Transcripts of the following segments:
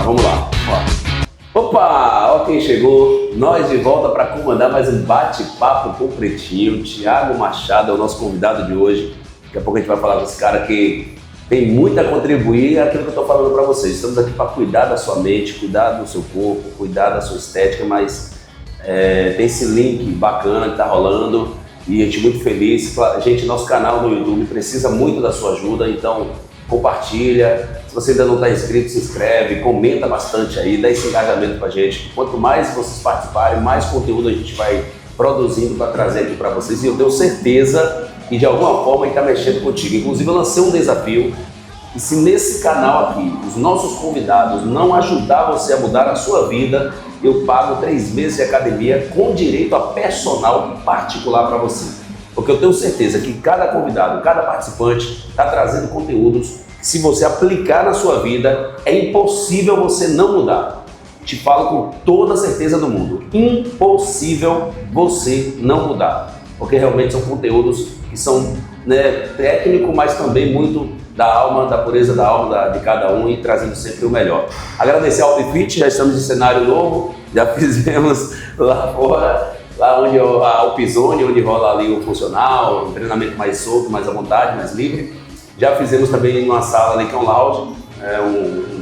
Vamos lá. Opa, ó quem chegou. Nós de volta para comandar mais um bate-papo com o Pretinho. Thiago Machado é o nosso convidado de hoje. Daqui a pouco a gente vai falar com esse cara que tem muito a contribuir aquilo que eu estou falando para vocês. Estamos aqui para cuidar da sua mente, cuidar do seu corpo, cuidar da sua estética, mas tem esse link bacana que está rolando e a gente muito feliz. Gente, nosso canal no YouTube precisa muito da sua ajuda, então compartilha. Se você ainda não está inscrito, se inscreve, comenta bastante aí, dá esse engajamento para a gente. Quanto mais vocês participarem, mais conteúdo a gente vai produzindo para trazer aqui para vocês. E eu tenho certeza que de alguma forma ele está mexendo contigo. Inclusive eu lancei um desafio e se nesse canal aqui, os nossos convidados não ajudar você a mudar a sua vida, eu pago 3 meses de academia com direito a personal particular para você. Porque eu tenho certeza que cada convidado, cada participante está trazendo conteúdos que se você aplicar na sua vida, é impossível você não mudar. Te falo com toda a certeza do mundo, impossível você não mudar. Porque realmente são conteúdos que são técnicos, mas também muito da alma, da pureza da alma de cada um e trazendo sempre o melhor. Agradecer ao Alpifit, já estamos em cenário novo, já fizemos lá fora, lá onde o Alpizone, onde rola ali o funcional, um treinamento mais solto, mais à vontade, mais livre. Já fizemos também numa sala ali que é um lounge,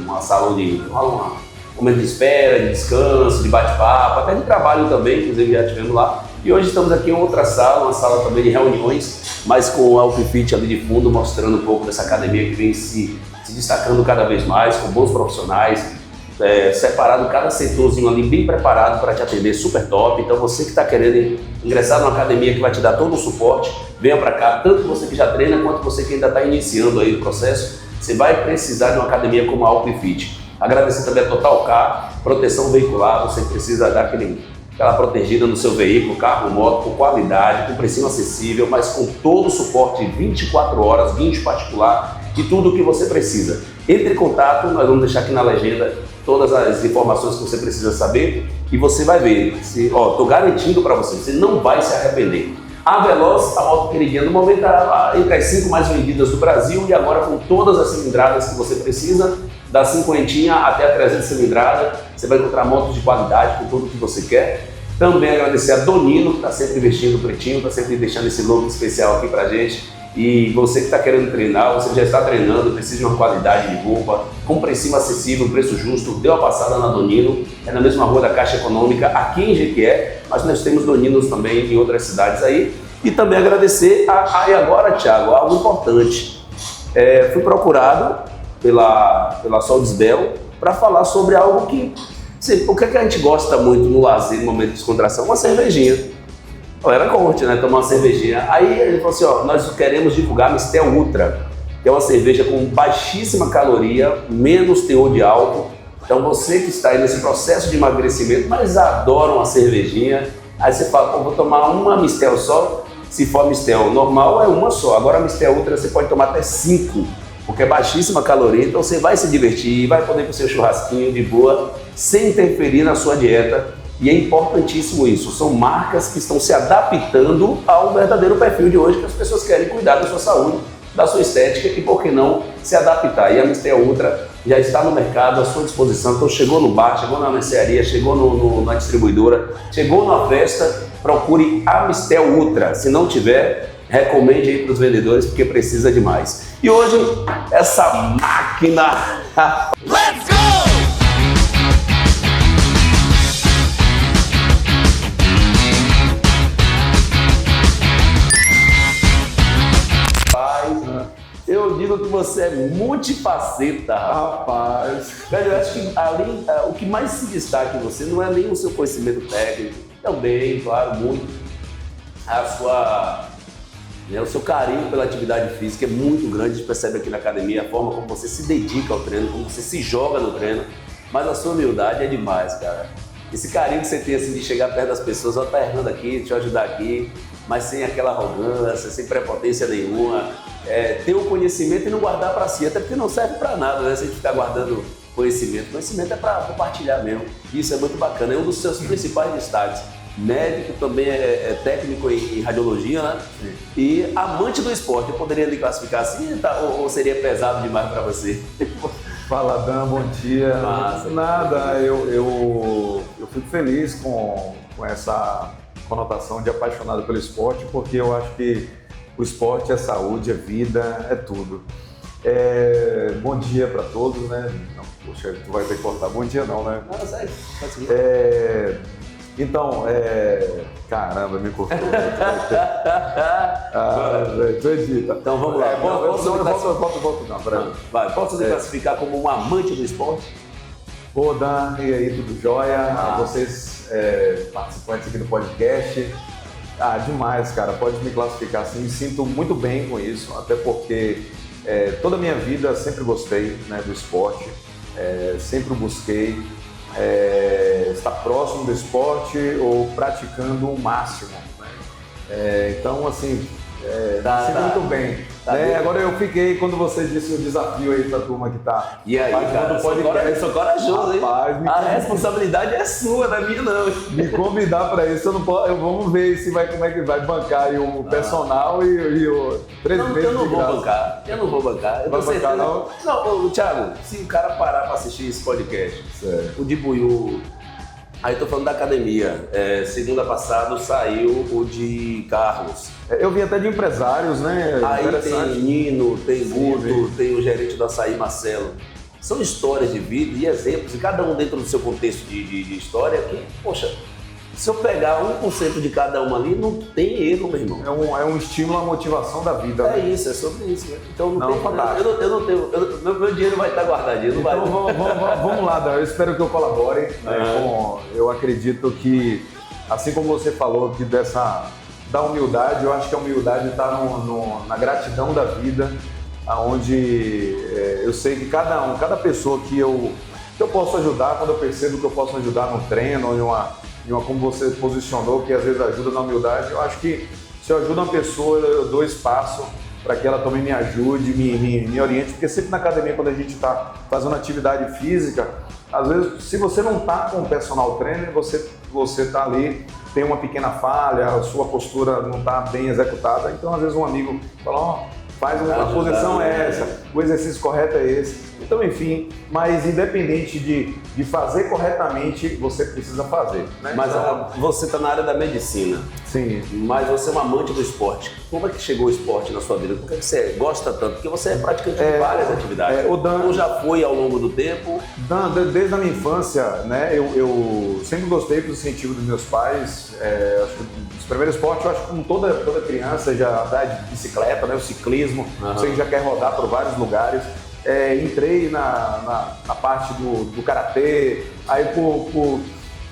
uma sala onde rola um momento de espera, de descanso, de bate-papo, até de trabalho também, inclusive já tivemos lá. E hoje estamos aqui em outra sala, uma sala também de reuniões, mas com o Alpifit ali de fundo, mostrando um pouco dessa academia que vem se destacando cada vez mais, com bons profissionais, separado cada setorzinho ali, bem preparado para te atender, super top. Então você que está querendo ingressar numa academia que vai te dar todo o suporte, venha para cá, tanto você que já treina, quanto você que ainda está iniciando aí o processo, você vai precisar de uma academia como a Alpifit. Agradecer também a Total Car, proteção veicular, você precisa dar aquela protegida no seu veículo, carro, moto, com qualidade, com precinho acessível, mas com todo o suporte de 24 horas, guincho particular, de tudo o que você precisa. Entre em contato, nós vamos deixar aqui na legenda todas as informações que você precisa saber e você vai ver. Estou garantindo para você não vai se arrepender. A Veloz, a moto queridinha do momento, está entre as 5 mais vendidas do Brasil e agora com todas as cilindradas que você precisa, da 50 até a 300 cilindrada, você vai encontrar motos de qualidade com tudo o que você quer. Também agradecer a Donino, que está sempre investindo no Pretinho, está sempre deixando esse look especial aqui pra gente. E você que está querendo treinar, você já está treinando, precisa de uma qualidade de roupa, com precinho acessível, preço justo, deu a passada na Donino, é na mesma rua da Caixa Econômica, aqui em Jequié, mas nós temos Doninos também em outras cidades aí. E também agradecer e agora, Thiago, algo importante. Fui procurado pela Soldesbel para falar sobre algo que, o que a gente gosta muito no lazer, no momento de descontração? Uma cervejinha. Era corte, né? Tomar uma cervejinha. Aí ele falou assim, nós queremos divulgar a Mistel Ultra, que é uma cerveja com baixíssima caloria, menos teor de álcool. Então você que está aí nesse processo de emagrecimento, mas adora uma cervejinha, aí você fala, vou tomar uma Mistel só. Se for Mistel normal, é uma só. Agora a Mistel Ultra você pode tomar até 5, porque é baixíssima caloria, então você vai se divertir, vai poder com o seu churrasquinho de boa, sem interferir na sua dieta. E é importantíssimo isso, são marcas que estão se adaptando ao verdadeiro perfil de hoje, que as pessoas querem cuidar da sua saúde, da sua estética e, por que não, se adaptar. E a Mistel Ultra já está no mercado, à sua disposição, então chegou no bar, chegou na mercearia, chegou na distribuidora, chegou na festa, procure a Mistel Ultra. Se não tiver, recomende aí para os vendedores, porque precisa demais. E hoje, essa máquina... Let's go! Eu digo que você é multifaceta, rapaz. Eu acho que o que mais se destaca em você não é nem o seu conhecimento técnico, também, claro, muito. O seu carinho pela atividade física é muito grande, a gente percebe aqui na academia a forma como você se dedica ao treino, como você se joga no treino, mas a sua humildade é demais, cara. Esse carinho que você tem assim, de chegar perto das pessoas, tá errando aqui, deixa eu ajudar aqui, mas sem aquela arrogância, sem prepotência nenhuma. Ter o conhecimento e não guardar para si, até porque não serve para nada, né? Se a gente ficar guardando conhecimento. Conhecimento é para compartilhar mesmo. Isso é muito bacana, é um dos seus principais destaques. Médico, também é técnico em radiologia, né? Sim. E amante do esporte. Eu poderia lhe classificar assim, ou seria pesado demais para você? Fala, Dan, bom dia. Massa. Nada, eu fico feliz com essa conotação de apaixonado pelo esporte, porque eu acho que o esporte é saúde, é vida, é tudo. Bom dia para todos, né? Não, poxa, tu vai ter que cortar. Bom dia não, né? Não, sério, pode seguir. Então, caramba, me cortou. Tu edita. Então vamos lá. Volta. Não, peraí. Vai, posso me classificar como um amante do esporte? Ô, Dan, e aí, tudo jóia? A vocês, participantes aqui do podcast. Demais, cara. Pode me classificar assim. Me sinto muito bem com isso, até porque toda a minha vida sempre gostei, né, do esporte. Sempre busquei estar próximo do esporte ou praticando o máximo, né? Então, assim, me sinto muito bem. Agora eu fiquei, quando você disse o desafio aí pra turma que tá... E aí, cara, eu sou corajoso, hein? A responsabilidade é sua, não é minha não. Me convidar pra isso, eu não posso, vamos ver se como é que vai bancar aí o personal e o presidente. Eu não vou bancar. Vai bancar não? Não, Thiago, se o cara parar pra assistir esse podcast, certo. O de Buiú, aí tô falando da academia, segunda passada saiu o de Carlos. Eu vi até de empresários, né? Aí tem Nino, tem Guto, tem o gerente do Açaí, Marcelo. São histórias de vida e exemplos, e cada um dentro do seu contexto de história, que, poxa, se eu pegar 1% de cada um ali, não tem erro, meu irmão. É um estímulo à motivação da vida. É isso, é sobre isso. Né? Então não tem fantástico. Eu não tenho. Meu dinheiro vai estar guardadinho, não então, vai. Vamos lá, Dan. Eu espero que eu colabore. Eu acredito que, assim como você falou da humildade, eu acho que a humildade está na gratidão da vida, onde eu sei que cada pessoa que eu posso ajudar, quando eu percebo que eu posso ajudar no treino, como você posicionou, que às vezes ajuda na humildade, eu acho que se eu ajudo uma pessoa, eu dou espaço para que ela também me ajude, me oriente, porque sempre na academia, quando a gente está fazendo atividade física, às vezes, se você não está com o personal trainer, você está ali, tem uma pequena falha, a sua postura não está bem executada, então às vezes um amigo fala, faz a posição é essa, o exercício correto é esse. Então, enfim, mas independente de fazer corretamente, você precisa fazer. Né? Mas então, você está na área da medicina. Sim. Mas você é um amante do esporte. Como é que chegou o esporte na sua vida? Por que você gosta tanto? Porque você é praticante de várias atividades. Ou já foi ao longo do tempo? Dan, desde a minha infância, né, eu sempre gostei do incentivo dos meus pais. Acho que os primeiros esportes, eu acho que como toda criança já dá de bicicleta, né, o ciclismo, você já quer rodar por vários lugares. Entrei na parte do karatê, aí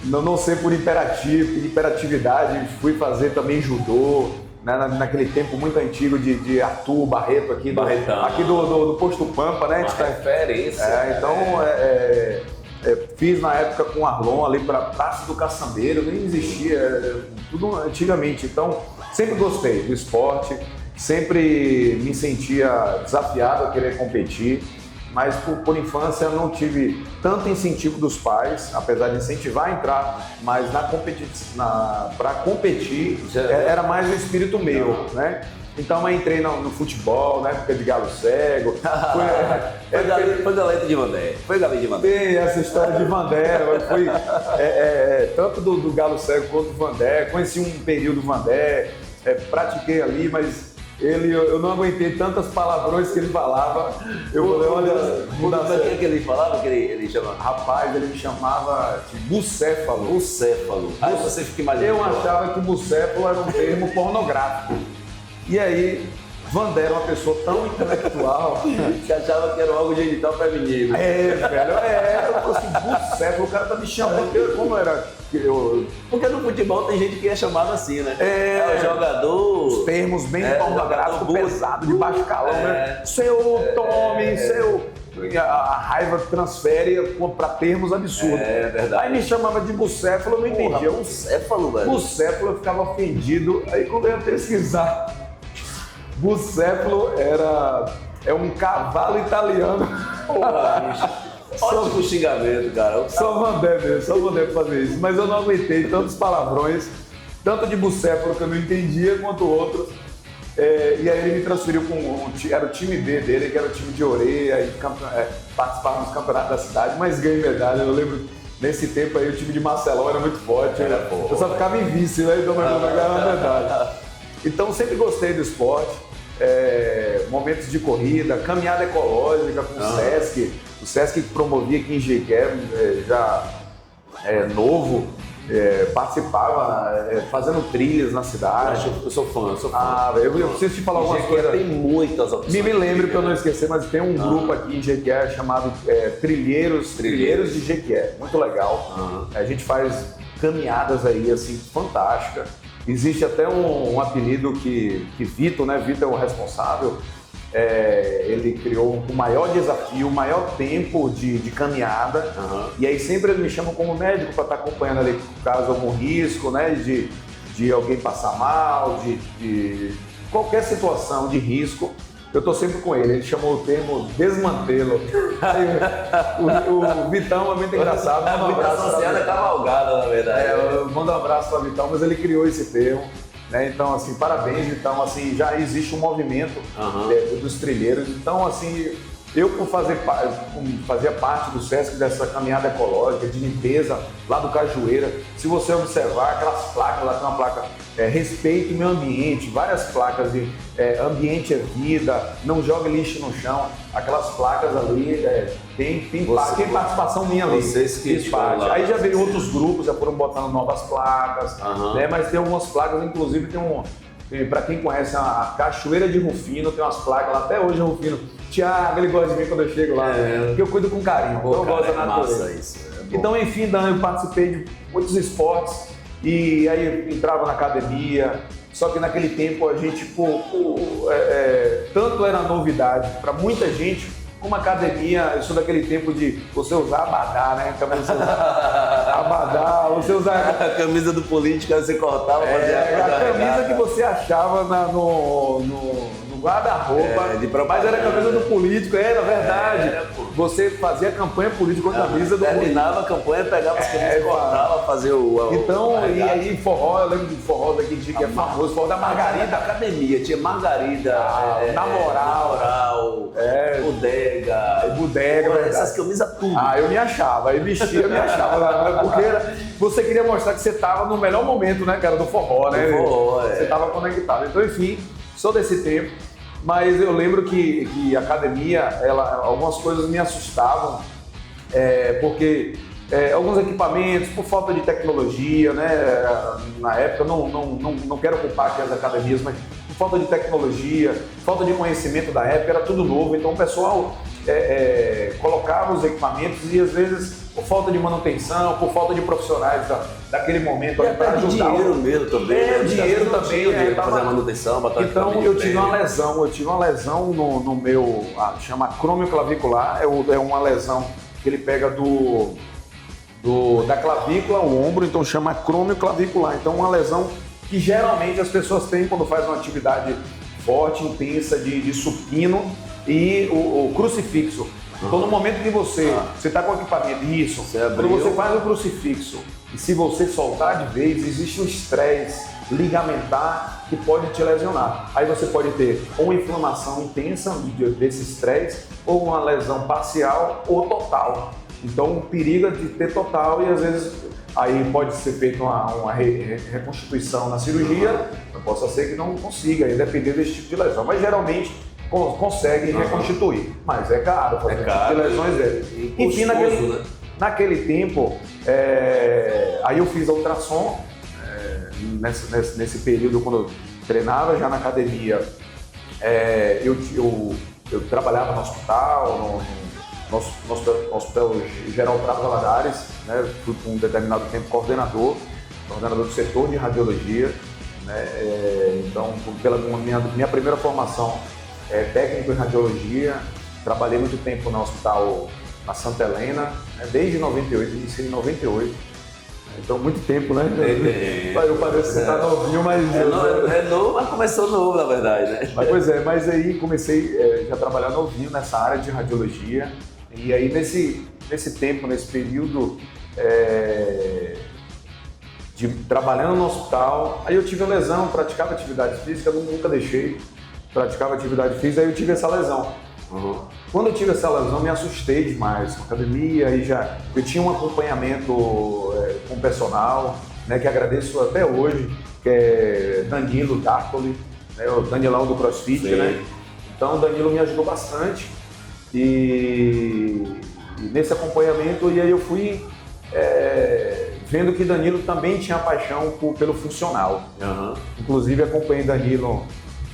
não sei por hiperatividade, fui fazer também judô, né, naquele tempo muito antigo de Arthur Barreto aqui do Posto Pampa, né? Uma referência. Fiz na época com o Arlon ali para Praça do Caçambeiro, nem existia, tudo antigamente. Então, sempre gostei do esporte. Sempre me sentia desafiado a querer competir, mas por infância eu não tive tanto incentivo dos pais, apesar de incentivar a entrar, mas para competir era mais um espírito meu, né? Então eu entrei no futebol, na época de Galo Cego. Foi galeta de Vandé. Foi galinha de Vandé. Tem essa história de Vandé, foi tanto do Galo Cego quanto do Vandé. Conheci um período do Vandé, pratiquei ali, mas eu não aguentei tantas palavrões que ele falava. Eu falei, olha, o que ele falava? Que ele chamava? Rapaz, ele me chamava de bucéfalo. Bucéfalo. Aí você fica imaginando. Eu achava que bucéfalo era um termo pornográfico. E aí, Vandé era uma pessoa tão intelectual que achava que era algo genital feminino. Velho, eu falei assim, bucéfalo, o cara tá me chamando. Como era? Porque no futebol tem gente que é chamado assim, né? O jogador. Os termos bem pornográficos, pesados, de baixo calão, né? Seu Tommy, seu. A raiva transfere para termos absurdos. É verdade. Aí me chamava de bucéfalo, eu não entendia. Bucéfalo, velho. Bucéfalo, eu ficava ofendido. Aí quando eu ia pesquisar, bucéfalo é um cavalo italiano. Porra, bicho. Ótimo xingamento, cara. Só Vandé mesmo, só Vandé pra fazer isso. Mas eu não aguentei tantos palavrões, tanto de bucéfalo que eu não entendia, quanto outros. E aí ele me transferiu era o time B dele, que era o time de Oreia, e participava dos campeonatos da cidade, mas ganhei medalha. Eu lembro, nesse tempo aí, o time de Marcelão era muito forte. Eu só ficava em vice, né? Então eu ganhava medalha. Então sempre gostei do esporte. Momentos de corrida, caminhada ecológica com o Sesc. O Sesc que promovia aqui em Jequié, já novo. Participava fazendo trilhas na cidade. Eu sou fã. Eu preciso te falar algumas coisas. Tem muitas opções. Me lembro para eu não esquecer, mas tem um grupo aqui em Jequié chamado Trilheiros de Jequié. Muito legal. A gente faz caminhadas aí, assim, fantásticas. Existe até um apelido que Vitor, né? Vitor é o responsável. Ele criou o maior desafio, o maior tempo de caminhada. E aí sempre ele me chama como médico para estar acompanhando ali caso algum risco, né? De alguém passar mal, de qualquer situação de risco. Eu estou sempre com ele. Ele chamou o termo desmantelo. O Vitão é muito engraçado. É muito associado a cavalgada, na verdade. Eu mando um abraço para o Vitão, mas ele criou esse termo. Né? Então, assim, parabéns. Então, assim, já existe um movimento dos trilheiros. Então, assim, eu fazia parte do Sesc dessa caminhada ecológica, de limpeza lá do Cajueira. Se você observar, aquelas placas, lá tem uma placa respeite o meio ambiente, várias placas de ambiente é vida, não jogue lixo no chão. Aquelas placas ali, tem participação minha ali. Vocês que aí já veio outros grupos, já foram botando novas placas, né? Mas tem algumas placas, inclusive para quem conhece a Cachoeira de Rufino, tem umas placas lá, até hoje Rufino. Tiago, ele gosta de mim quando eu chego lá, porque eu cuido com carinho, eu gosto da natureza. Então, enfim, Dan, eu participei de muitos esportes e aí entrava na academia, só que naquele tempo a gente, tanto era novidade para muita gente, como academia, eu sou daquele tempo de você usar abadá, né? Abadá, você usar a camisa do político, você cortava, fazia a camisa que você achava no guarda-roupa, mas era a camisa do político, era verdade. Você fazia campanha política com a camisa do político. Terminava a campanha, pegava as camisas e cortava, fazia o... Então, e aí forró, eu lembro de forró daqui que é famoso, forró da Margarida. Da academia, tinha Margarida, Na Moral, Bodega, essas camisas tudo. Eu me achava, eu vestia, eu me achava, porque você queria mostrar que você estava no melhor momento, né, cara, do forró, né? Você estava conectado. Então, enfim, sou desse tempo. Mas eu lembro que a academia, algumas coisas me assustavam, porque alguns equipamentos, por falta de tecnologia, né? Na época, não quero culpar aqui as academias, mas por falta de tecnologia, falta de conhecimento da época, era tudo novo, então o pessoal colocava os equipamentos e às vezes por falta de manutenção, por falta de profissionais daquele momento. E até de dinheiro mesmo também. Dinheiro também. Para fazer a manutenção, botar então eu tive uma lesão no meu, chama acrômio clavicular, é uma lesão que ele pega da clavícula ao ombro, então chama acrômio clavicular. Então uma lesão que geralmente as pessoas têm quando faz uma atividade forte, intensa de supino e o crucifixo. Então no momento que você está com o equipamento, quando você faz o crucifixo e se você soltar de vez, existe um estresse ligamentar que pode te lesionar. Aí você pode ter ou uma inflamação intensa desse estresse ou uma lesão parcial ou total. Então o perigo é de ter total e às vezes aí pode ser feita uma reconstituição na cirurgia, mas possa ser que não consiga, aí depender desse tipo de lesão. Mas geralmente consegue reconstituir, mas é caro fazer tipo de lesões dele. Enfim, naquele tempo, aí eu fiz a ultrassom, nesse período quando eu treinava já na academia, eu trabalhava no hospital, no Hospital Geral Prado Valadares, né? Fui por um determinado tempo coordenador do setor de radiologia, né? Então, pela minha primeira formação técnico em radiologia, trabalhei muito tempo no hospital na Santa Helena, né? Desde 98, iniciei em 98. Então, muito tempo, né? Eu pareço que você está novinho, mas... É novo, mas começou novo, na verdade, né? Mas aí comecei já a trabalhar novinho nessa área de radiologia. E aí, nesse tempo, nesse período, trabalhando no hospital. Aí eu tive a lesão, praticava atividade física, nunca deixei, praticava atividade física, aí eu tive essa lesão. Quando eu tive essa lesão, me assustei demais com a academia, aí eu tinha um acompanhamento com o personal, né, que agradeço até hoje, que é Danilo Dartoli, né, o Danilão do CrossFit, né? Então o Danilo me ajudou bastante e nesse acompanhamento, e aí eu fui vendo que Danilo também tinha paixão pelo funcional. Inclusive acompanhei Danilo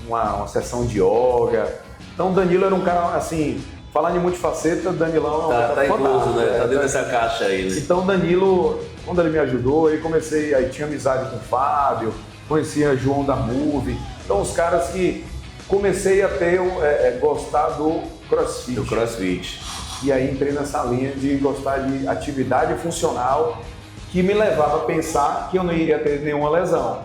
uma sessão de yoga. Então Danilo era um cara assim, falando em multifaceta, Danilão é um cara incluso, né? Tá dentro dessa caixa aí, né? Então Danilo, quando ele me ajudou, aí tinha amizade com o Fábio, conhecia João da Move. Então os caras que comecei a gostar do CrossFit. Do CrossFit. E aí entrei nessa linha de gostar de atividade funcional, que me levava a pensar que eu não iria ter nenhuma lesão.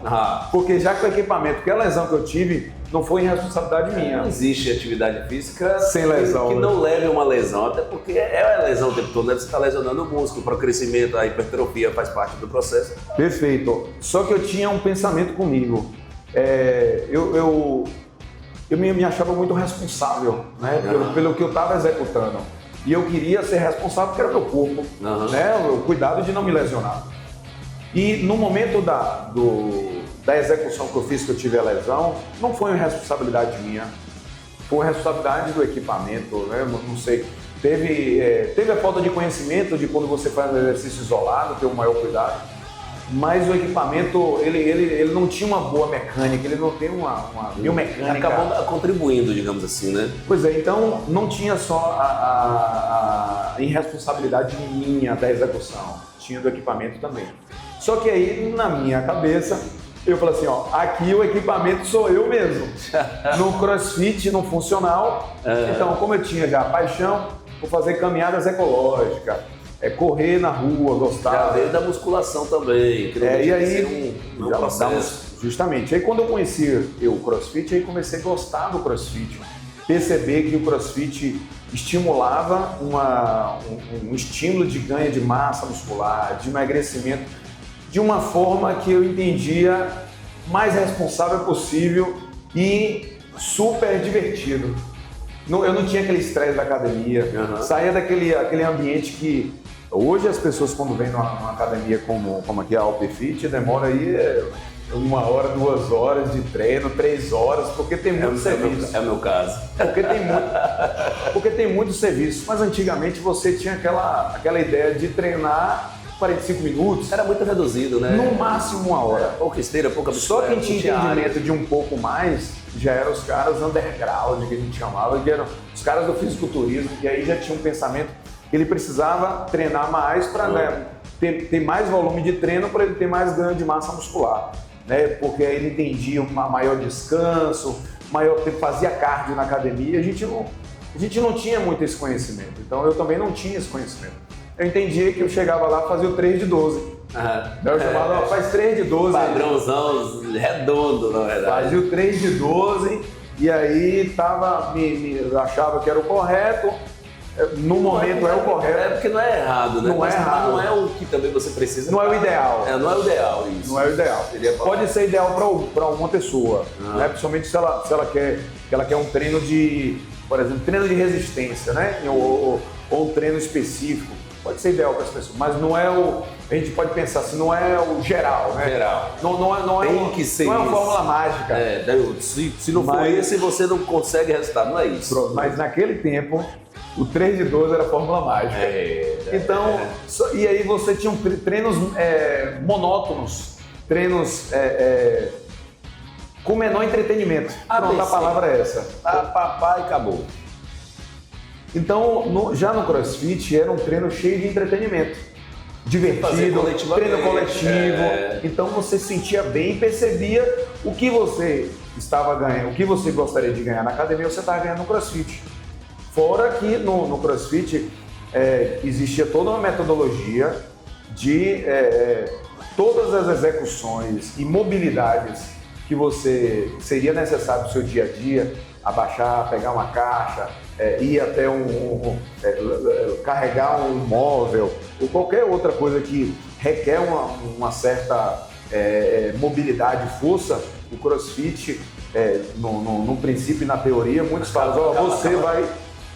Porque já que o equipamento, que a lesão que eu tive, não foi responsabilidade minha. Não existe atividade física sem lesão, que não leve a uma lesão, até porque é a lesão o tempo todo, né? Você está lesionando o músculo para o crescimento, a hipertrofia faz parte do processo. Perfeito. Só que eu tinha um pensamento comigo. Eu me achava muito responsável, né? Pelo que eu estava executando. E eu queria ser responsável porque era meu corpo, né? O cuidado de não me lesionar. E no momento da execução que eu fiz, que eu tive a lesão, não foi uma responsabilidade minha, foi uma responsabilidade do equipamento, né? Não sei. Teve a falta de conhecimento de quando você faz um exercício isolado, ter um maior cuidado, mas o equipamento, ele não tinha uma boa mecânica, ele não tem uma biomecânica. Acabou contribuindo, digamos assim, né? Pois é, então não tinha só a irresponsabilidade minha da execução, tinha do equipamento também. Só que aí, na minha cabeça, eu falei assim, aqui o equipamento sou eu mesmo. No CrossFit, no funcional. Então, como eu tinha já paixão, vou fazer caminhadas ecológicas, correr na rua, gostar. Já veio da musculação também. E aí, justamente. Aí quando eu conheci o CrossFit, aí comecei a gostar do CrossFit. Perceber que o CrossFit estimulava um estímulo de ganho de massa muscular, de emagrecimento, de uma forma que eu entendia mais responsável possível e super divertido. Eu não tinha aquele estresse da academia, saía aquele ambiente que hoje as pessoas quando vêm numa academia como aqui a Alpefit, demora aí 1 hora, 2 horas de treino, 3 horas, porque tem muito serviço. É o meu caso. Porque tem muito serviço, mas antigamente você tinha aquela ideia de treinar 45 minutos. Era muito reduzido, né? No máximo 1 hora. Pouca esteira, pouca bicicleta. Só quem tinha entendimento de um pouco mais, já eram os caras underground, que a gente chamava, que eram os caras do fisiculturismo, que aí já tinha um pensamento que ele precisava treinar mais para ter mais volume de treino, para ele ter mais ganho de massa muscular, né? Porque aí ele entendia um maior descanso, maior tempo, fazia cardio na academia. A gente não tinha muito esse conhecimento, então eu também não tinha esse conhecimento. Eu entendia que eu chegava lá e fazia o 3 de 12. Eu chamava, faz 3 de 12. Padrãozão redondo, na verdade. Fazia o 3 de 12 e aí achava que era o correto. No momento é o correto. É porque não é errado, né? Não é errado. Não é o que também você precisa. Não é o ideal. Não é o ideal, isso. Não é o ideal. Pode ser ideal para uma pessoa, né? Principalmente se ela quer um treino de, por exemplo, treino de resistência, né? Ou um treino específico. Pode ser ideal para as pessoas, mas não é a gente pode pensar assim, não é o geral, né? Geral. Não é Tem que ser não é uma isso. Fórmula mágica. Se não for esse, você não consegue resultado, não é isso. Pronto, mas naquele tempo, o 3 de 12 era a fórmula mágica. Então, e aí você tinha treinos monótonos, treinos com menor entretenimento. Pronto, a palavra é essa. Papai, acabou. Então, já no CrossFit era um treino cheio de entretenimento. Divertido, treino coletivo. Então você sentia bem e percebia o que você estava ganhando, o que você gostaria de ganhar na academia, você estava ganhando no CrossFit. Fora que no CrossFit existia toda uma metodologia de todas as execuções e mobilidades que seria necessário no seu dia a dia, abaixar, pegar uma caixa, ir até carregar um móvel ou qualquer outra coisa que requer uma certa mobilidade e força, o CrossFit, no princípio e na teoria, muitos falam,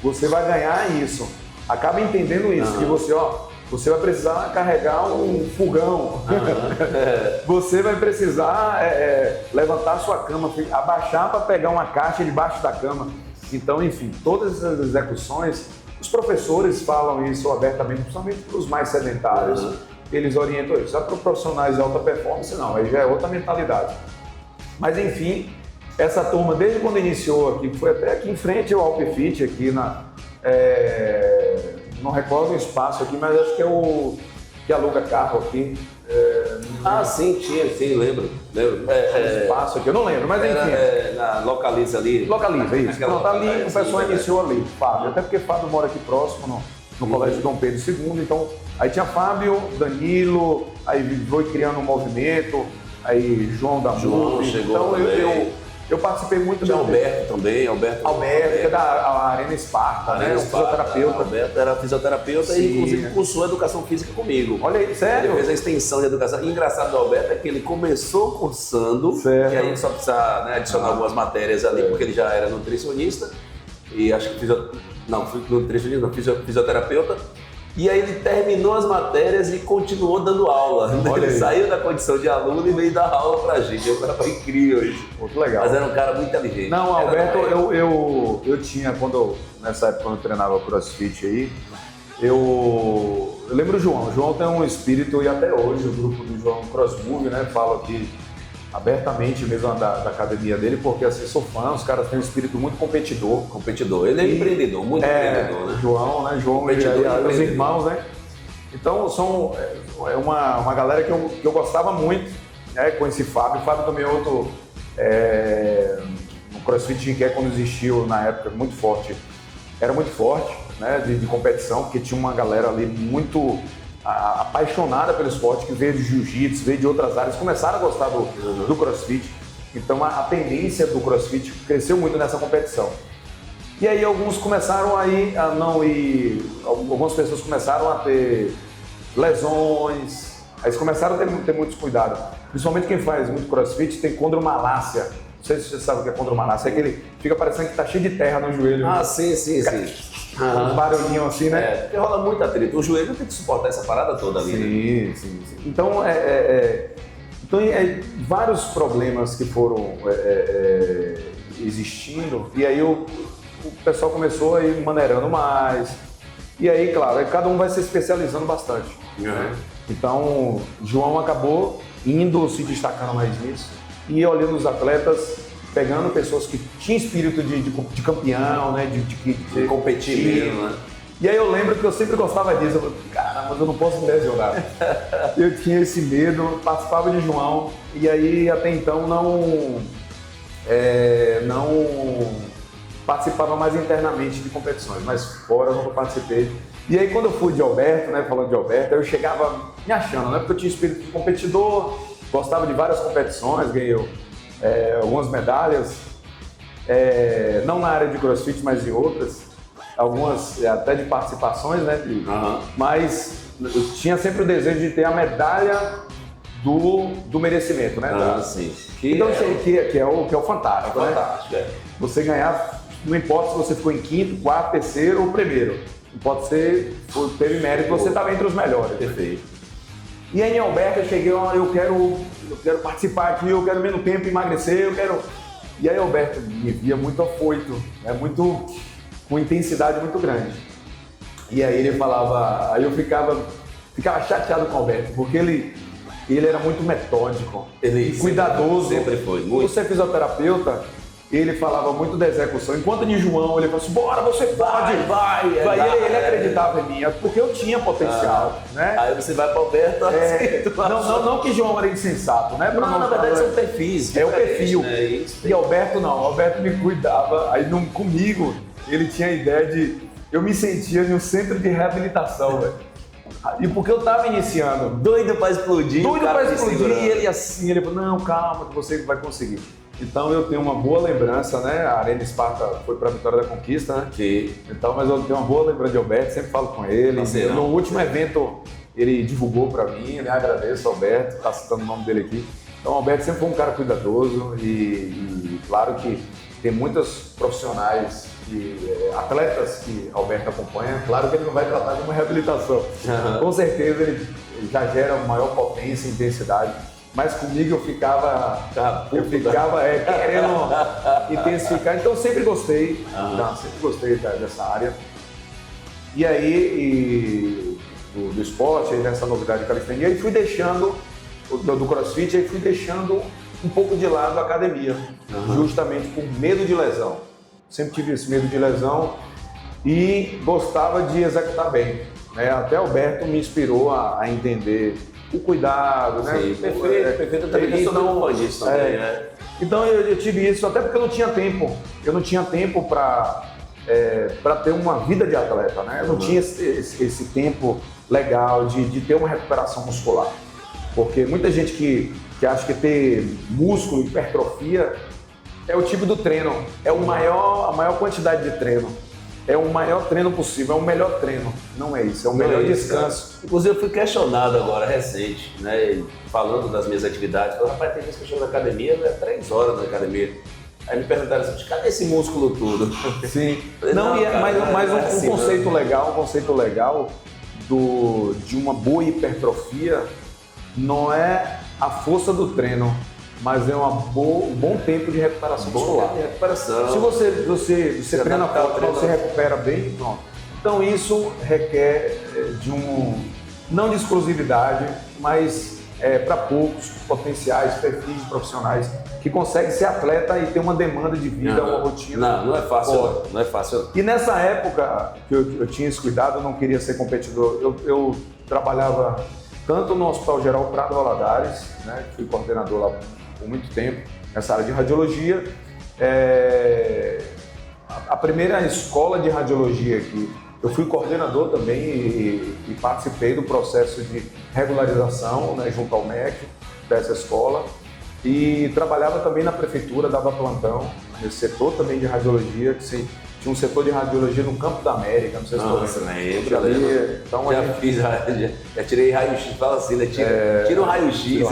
você vai ganhar isso. Acaba entendendo isso, que você vai precisar carregar um fogão, você vai precisar levantar a sua cama, abaixar para pegar uma caixa debaixo da cama. Então, enfim, todas essas execuções, os professores falam isso abertamente, principalmente para os mais sedentários, eles orientam isso. Já para os profissionais de alta performance, não, aí já é outra mentalidade. Mas, enfim, essa turma, desde quando iniciou aqui, foi até aqui em frente ao Alpefit, aqui não recordo o espaço aqui, mas acho que é o que aluga carro aqui. Sim, lembro. Espaço aqui, eu não lembro, mas enfim. Localiza ali. Localiza, isso. Pronto, ali o pessoal iniciou ali, Fábio. Até porque Fábio mora aqui próximo, no Colégio Dom Pedro II, então aí tinha Fábio, Danilo, aí foi criando um movimento, aí João da João chegou então eu participei muito de Alberto também, Alberto que é da Arena Esparta, né? Fisioterapeuta. Alberto era fisioterapeuta e inclusive cursou educação física comigo. Olha aí, sério? Ele fez a extensão de educação. E engraçado do Alberto é que ele começou cursando, certo. E aí só precisa adicionar algumas matérias ali, porque ele já era nutricionista e acho que fisioterapeuta. E aí ele terminou as matérias e continuou dando aula. Ele saiu da condição de aluno e veio dar aula pra gente. O cara foi incrível isso. Muito legal. Mas era um cara muito inteligente. Não, Alberto, eu tinha, nessa época quando eu treinava CrossFit aí, eu lembro o João. O João tem um espírito, e até hoje o grupo do João CrossMove, né, fala aqui abertamente mesmo da academia dele, porque assim, sou fã, os caras têm um espírito muito competidor. Ele é empreendedor, muito empreendedor, né? João e os irmãos, né? Então são uma galera que eu gostava muito, né? Conheci Fábio também é outro, no CrossFit que quando existiu na época, muito forte, era muito forte, né? De competição, porque tinha uma galera ali muito apaixonada pelo esporte, que veio de jiu-jitsu, veio de outras áreas, começaram a gostar do CrossFit. Então a tendência do CrossFit cresceu muito nessa competição. E aí alguns começaram a não ir, algumas pessoas começaram a ter lesões, aí eles começaram a ter muitos cuidados. Principalmente quem faz muito CrossFit tem condromalácia. Não sei se você sabe o que é condromalácia, é que ele fica parecendo que tá cheio de terra no joelho. Sim. Um barulhinho assim, né? Porque rola muito atrito. O joelho tem que suportar essa parada toda ali, né? Sim. Então, vários problemas que foram existindo, e aí o pessoal começou a ir maneirando mais. E aí, claro, cada um vai se especializando bastante. Então, João acabou se destacando mais nisso, e olhando os atletas, pegando pessoas que tinham espírito de campeão, né? De competir mesmo, né? E aí eu lembro que eu sempre gostava disso. Eu falei, cara, mas eu não posso me lesionar. Eu tinha esse medo, participava de João, e aí até então não participava mais internamente de competições, mas fora eu nunca participei. E aí quando eu fui de Alberto, né, falando de Alberto, eu chegava me achando, né? Porque eu tinha espírito de competidor, gostava de várias competições, ganhei algumas medalhas, não na área de CrossFit, mas em outras, algumas até de participações, né? Mas eu tinha sempre o desejo de ter a medalha do merecimento, né? Sim. Então, que é o fantástico, né? Fantástico, Você ganhar, não importa se você ficou em quinto, quarto, terceiro ou primeiro. Não pode ser, teve mérito, você estava entre os melhores. Perfeito. E aí em Alberto eu cheguei, eu quero participar aqui, eu quero menos tempo emagrecer, E aí Alberto me via muito afoito, né? Com intensidade muito grande. E aí ele falava, aí eu ficava chateado com o Alberto, porque ele era muito metódico, cuidadoso. Sempre foi, muito. Você é fisioterapeuta, ele falava muito da execução. Enquanto de João, ele falava assim, bora, você pode, vai. Ele acreditava em mim, porque eu tinha potencial, né? Aí você vai para o Alberto, não que João era insensato, né? Não, na verdade são perfis. É o perfil. Né? E Alberto não, Alberto me cuidava, aí comigo ele tinha a ideia de, eu me sentia em um centro de reabilitação, velho. E porque eu tava iniciando. Doido pra explodir. E ele assim, ele falou, não, calma que você vai conseguir. Então eu tenho uma boa lembrança, né? A Arena Esparta foi para a Vitória da Conquista, né? Sim. Então, mas eu tenho uma boa lembrança de Alberto, sempre falo com ele. No último evento ele divulgou para mim, né? Agradeço, Alberto, está citando o nome dele aqui. Então, o Alberto sempre foi um cara cuidadoso e claro que tem muitos profissionais, atletas que Alberto acompanha, claro que ele não vai tratar de uma reabilitação. Com certeza ele já gera maior potência e intensidade, mas comigo eu ficava querendo intensificar, então sempre gostei, dessa área. E aí, do esporte, aí nessa novidade de calistenia, e fui deixando, do crossfit, aí fui deixando um pouco de lado a academia, justamente por medo de lesão. Sempre tive esse medo de lesão e gostava de executar bem, né? Até Alberto me inspirou a entender o cuidado, né? Sim, perfeito. Eu também sou um fã disso também, né? Então eu tive isso, até porque eu não tinha tempo. Eu não tinha tempo para ter uma vida de atleta, né? Eu não tinha esse tempo legal de ter uma recuperação muscular. Porque muita gente que acha que ter músculo, hipertrofia, é o tipo do treino, é a maior quantidade de treino, é o maior treino possível, é o melhor treino. Não é isso, é o melhor descanso. Inclusive eu fui questionado agora, recente, né, falando das minhas atividades, falando, rapaz, tem vezes que eu chego na academia, é 3 horas na academia. Aí me perguntaram assim, cadê esse músculo todo? Sim, mas um conceito legal de uma boa hipertrofia não é a força do treino, mas é um bom tempo de recuperação muscular. Se você treina forte, você recupera bem, pronto. Então isso requer não de exclusividade, mas para poucos potenciais perfis de profissionais que conseguem ser atleta e ter uma demanda de vida, uma rotina. Não é fácil, não é fácil. E nessa época que eu tinha esse cuidado, eu não queria ser competidor, eu trabalhava tanto no Hospital Geral Prado Valadares, né, fui coordenador lá por muito tempo, nessa área de radiologia. A primeira escola de radiologia aqui, eu fui coordenador também e participei do processo de regularização, né, junto ao MEC dessa escola. E trabalhava também na prefeitura, dava plantão, nesse setor também de radiologia, que tinha um setor de radiologia no Campo da América, não sei se você lembra. Então, já tirei raio-x, fala assim, né? Tira um raio-x.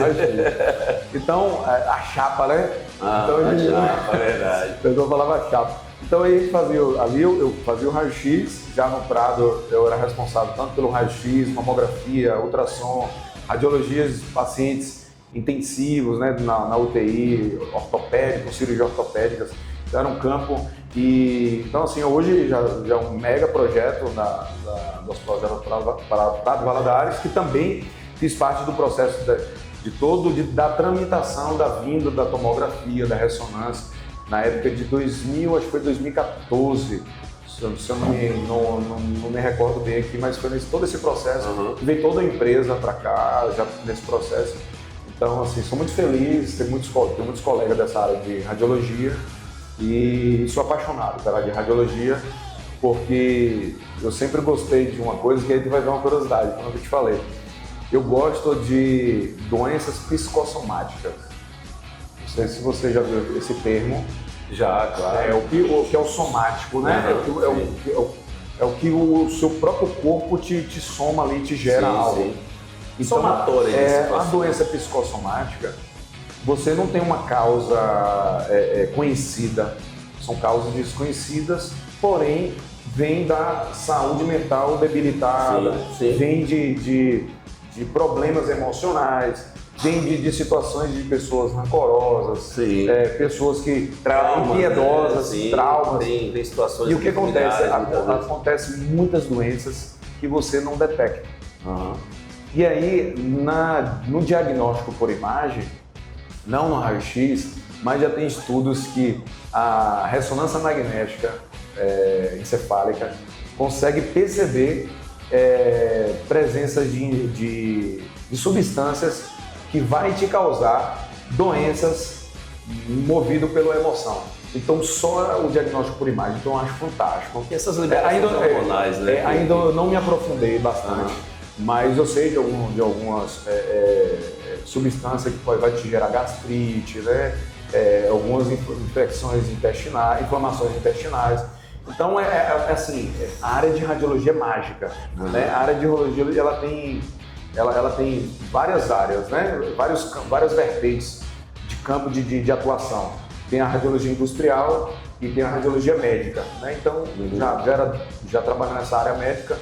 Então, a chapa, né? Chapa, verdade. A pessoa falava chapa. Então aí a gente fazia, ali eu fazia o raio-x, já no Prado eu era responsável tanto pelo raio-x, mamografia, ultrassom, radiologias de pacientes intensivos, né, na UTI, ortopédico, cirurgia ortopédicas. Era um campo e, então assim, hoje já é um mega projeto do Hospital Prado Valadares, que também fiz parte do processo da tramitação da vinda da tomografia, da ressonância, na época de 2000, acho que foi 2014, se eu não me recordo bem aqui, mas foi todo esse processo, veio toda a empresa para cá, já nesse processo. Então, assim, sou muito feliz, tenho muitos colegas dessa área de radiologia e sou apaixonado pela área de radiologia, porque eu sempre gostei de uma coisa que aí tu vai ver uma curiosidade, como eu te falei. Eu gosto de doenças psicossomáticas. Não sei se você já viu esse termo. Já, claro. É o que é o somático, né? É o que o seu próprio corpo te soma ali, te gera algo. Sim. Então, somatória a doença psicossomática, você não tem uma causa conhecida, são causas desconhecidas, porém vem da saúde mental debilitada, vem de problemas emocionais, vem de situações de pessoas rancorosas, pessoas que impiedosas, traumas. Tem situações. E o que acontece? Acontece muitas doenças que você não detecta. E aí, no diagnóstico por imagem, não no raio-x, mas já tem estudos que a ressonância magnética encefálica consegue perceber presenças de substâncias que vai te causar doenças movido pela emoção. Então, só o diagnóstico por imagem, então eu acho fantástico. E essas liberações hormonais, né? Ainda não me aprofundei bastante, mas eu sei de algumas substâncias que vai te gerar gastrite, né? Algumas infecções intestinais, inflamações intestinais. Então, assim, a área de radiologia é mágica, né? A área de radiologia, ela tem ela tem várias áreas, né? Várias vertentes de campo de atuação. Tem a radiologia industrial e tem a radiologia médica, né? Então, já trabalho nessa área médica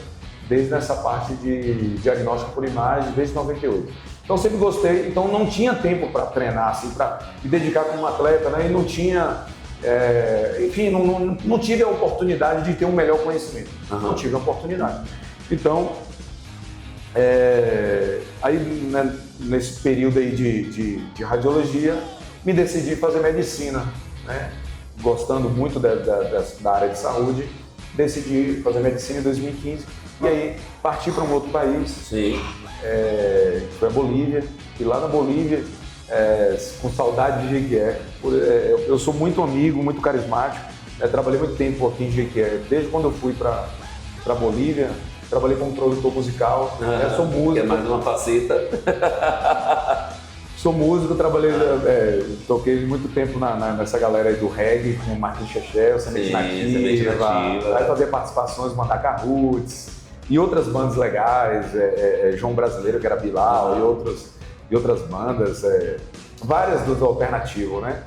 desde essa parte de diagnóstico por imagem, desde 98. Então, sempre gostei, então não tinha tempo para treinar, assim, para me dedicar como atleta, né? E não tinha, enfim, não tive a oportunidade de ter um melhor conhecimento. Não tive a oportunidade. Então, aí, né, nesse período aí de radiologia, me decidi fazer medicina, né? Gostando muito da área de saúde, decidi fazer medicina em 2015 e aí parti para um outro país, Sim. Que foi a Bolívia, e lá na Bolívia, com saudade de Jequié, eu sou muito amigo, muito carismático, trabalhei muito tempo aqui em Jequié, desde quando eu fui para Bolívia, trabalhei como produtor musical, sou músico. Que é mais uma faceta. Sou músico, trabalhei, toquei muito tempo nessa galera aí do reggae, com o Marquinhos Chechel, Semente Nativa, aí fazia participações, Mandaca Roots e outras bandas legais, João Brasileiro, que era Bilal, e outras bandas, várias do alternativo, né?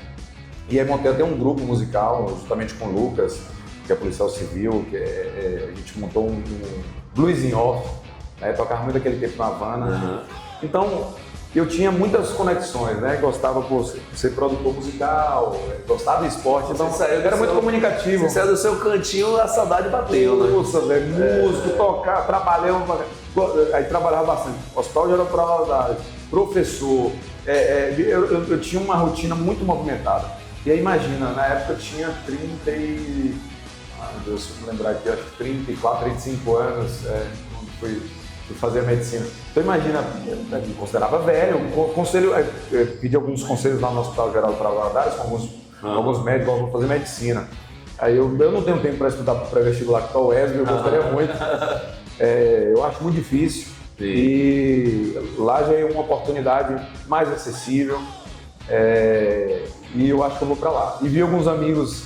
E aí montei até um grupo musical, justamente com o Lucas, que é policial civil, que a gente montou um blues in off, né? Tocava muito aquele tempo na Havana. Então, eu tinha muitas conexões, né? Gostava por ser produtor musical, gostava de esporte, então eu era muito comunicativo. Você saiu do seu cantinho, a saudade bateu, né? Nossa, velho, músico, tocar, trabalhava, aí trabalhava bastante. Hospital de Aeroprova, professor, eu tinha uma rotina muito movimentada. E aí imagina, na época eu tinha 30 e... Ai meu Deus, se eu me lembrar aqui, acho que 34, 35 anos, quando fui fazer a medicina. Então imagina, eu me considerava velho, eu pedi alguns conselhos lá no Hospital Geral para Valadares, com alguns médicos, vou fazer medicina. Aí eu não tenho tempo para estudar pré-vestibular para o UESB, eu gostaria muito. Eu acho muito difícil. Sim. E lá já é uma oportunidade mais acessível, e eu acho que eu vou para lá. E vi alguns amigos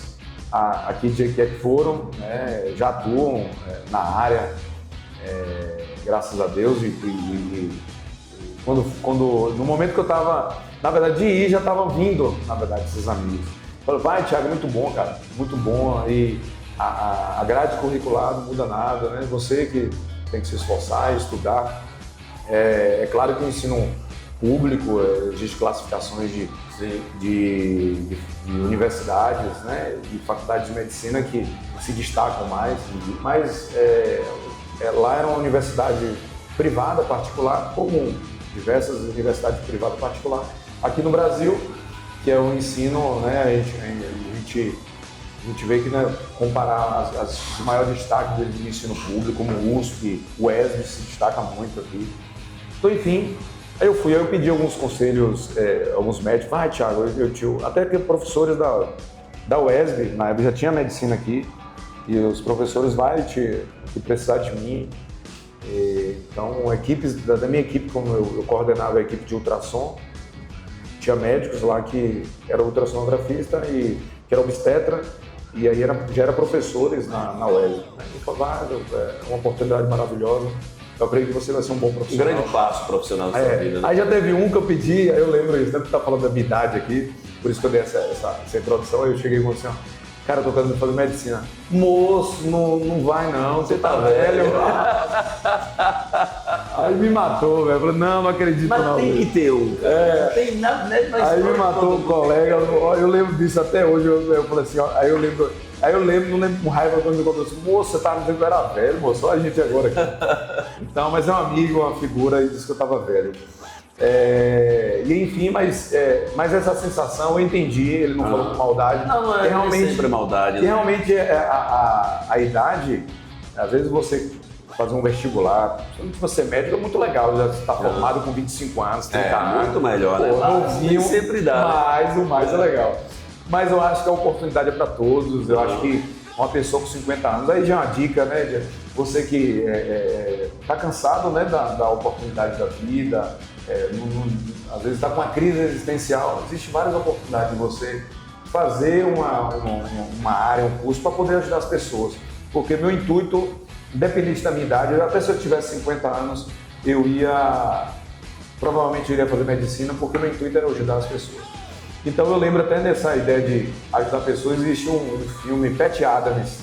aqui de Jequié que foram, né, já atuam na área, graças a Deus, e no momento que eu estava, na verdade, de ir, já estavam vindo, na verdade, esses amigos. Falaram, vai, Thiago, muito bom, cara, muito bom, e a grade curricular não muda nada, né? Você que tem que se esforçar e estudar. É claro que o ensino público, existe classificações de universidades, né, de faculdades de medicina que se destacam mais, mas lá era uma universidade privada, particular, comum, diversas universidades privadas particular. Aqui no Brasil, que é o ensino, né, a gente vê que, né, comparar os maiores destaques do ensino público, como o USP, o ESB se destaca muito aqui. Então, enfim, aí eu pedi alguns conselhos, alguns médicos, vai, Thiago, até que professores da UESB, na época já tinha medicina aqui, e os professores que precisar de mim. Então, equipes da minha equipe, como eu coordenava a equipe de ultrassom, tinha médicos lá que era ultrassonografista e que era obstetra, e aí já era professores na UESB. Né? Eu falava, é uma oportunidade maravilhosa. Eu creio que você vai ser um bom profissional. Um grande passo profissional da sua vida. Né? Aí já teve um que eu pedi, aí eu lembro isso, né? Porque tá falando da minha idade aqui, por isso que eu dei essa introdução, aí eu cheguei com assim, ó, cara, eu tô querendo fazer medicina. Moço, não vai não, você tá velho. Aí me matou, velho. Eu falei, não acredito mas não. Mas tem que ter um. Não tem nada, né? Aí me matou um colega, eu lembro disso até hoje, eu falei assim, ó, aí eu lembro, não lembro com raiva quando ele contou assim, moço, você tava dizendo que eu era velho, moço, olha a gente agora aqui. Então, mas é um amigo, uma figura, e disse que eu tava velho. E enfim, mas essa sensação eu entendi, ele não falou com maldade. Não é realmente, sempre maldade. Que realmente a idade, às vezes você fazer um vestibular, se você é médico é muito legal, já está formado com 25 anos, 30 anos. Muito melhor, né? Novinho, sempre dá. Mas o mais é legal. Mas eu acho que a oportunidade é para todos, eu acho que uma pessoa com 50 anos, aí já é uma dica, né? Você que está cansado, né, da oportunidade da vida, às vezes está com uma crise existencial, existe várias oportunidades de você fazer uma área, um curso para poder ajudar as pessoas. Porque meu intuito, independente da minha idade, até se eu tivesse 50 anos, provavelmente eu iria fazer medicina porque meu intuito era ajudar as pessoas. Então eu lembro até dessa ideia de ajudar pessoas, existe um filme, Pat Adams.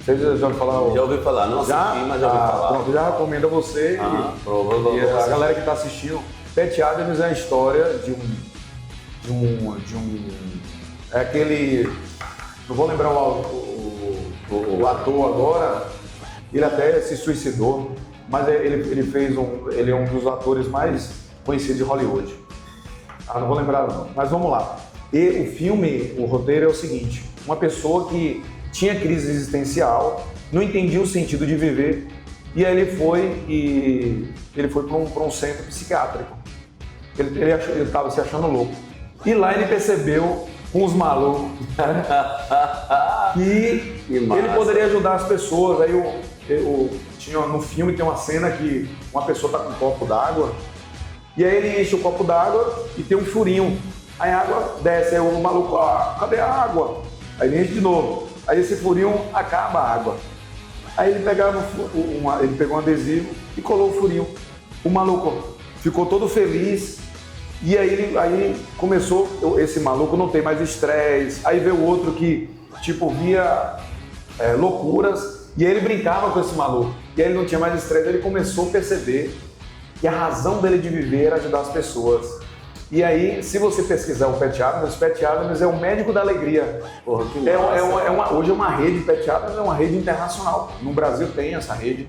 Vocês já ouviram falar? Já ouvi falar, não assisti, mas já ouvi falar. Pronto, já recomendo a você e a galera que está assistindo. Pat Adams é a história de um é aquele, não vou lembrar o ator agora, ele até se suicidou, mas ele é um dos atores mais conhecidos de Hollywood. Não vou lembrar não, mas vamos lá. E o filme, o roteiro é o seguinte, uma pessoa que tinha crise existencial, não entendia o sentido de viver, e aí ele foi para um centro psiquiátrico. Ele estava se achando louco. E lá ele percebeu, com os malucos, que ele poderia ajudar as pessoas. Aí no filme tem uma cena que uma pessoa está com um copo d'água, e aí ele enche o copo d'água e tem um furinho. Aí a água desce, aí o maluco, cadê a água? Aí ele enche de novo. Aí esse furinho acaba a água. Aí ele pegou um adesivo e colou o furinho. O maluco ficou todo feliz. E aí começou, esse maluco não tem mais estresse. Aí veio outro que, via loucuras. E aí ele brincava com esse maluco. E aí ele não tinha mais estresse. Ele começou a perceber que a razão dele de viver era ajudar as pessoas. E aí, se você pesquisar o Pat Adams é o médico da alegria. Porra, que massa. Hoje é uma rede, Pat Adams é uma rede internacional. No Brasil tem essa rede.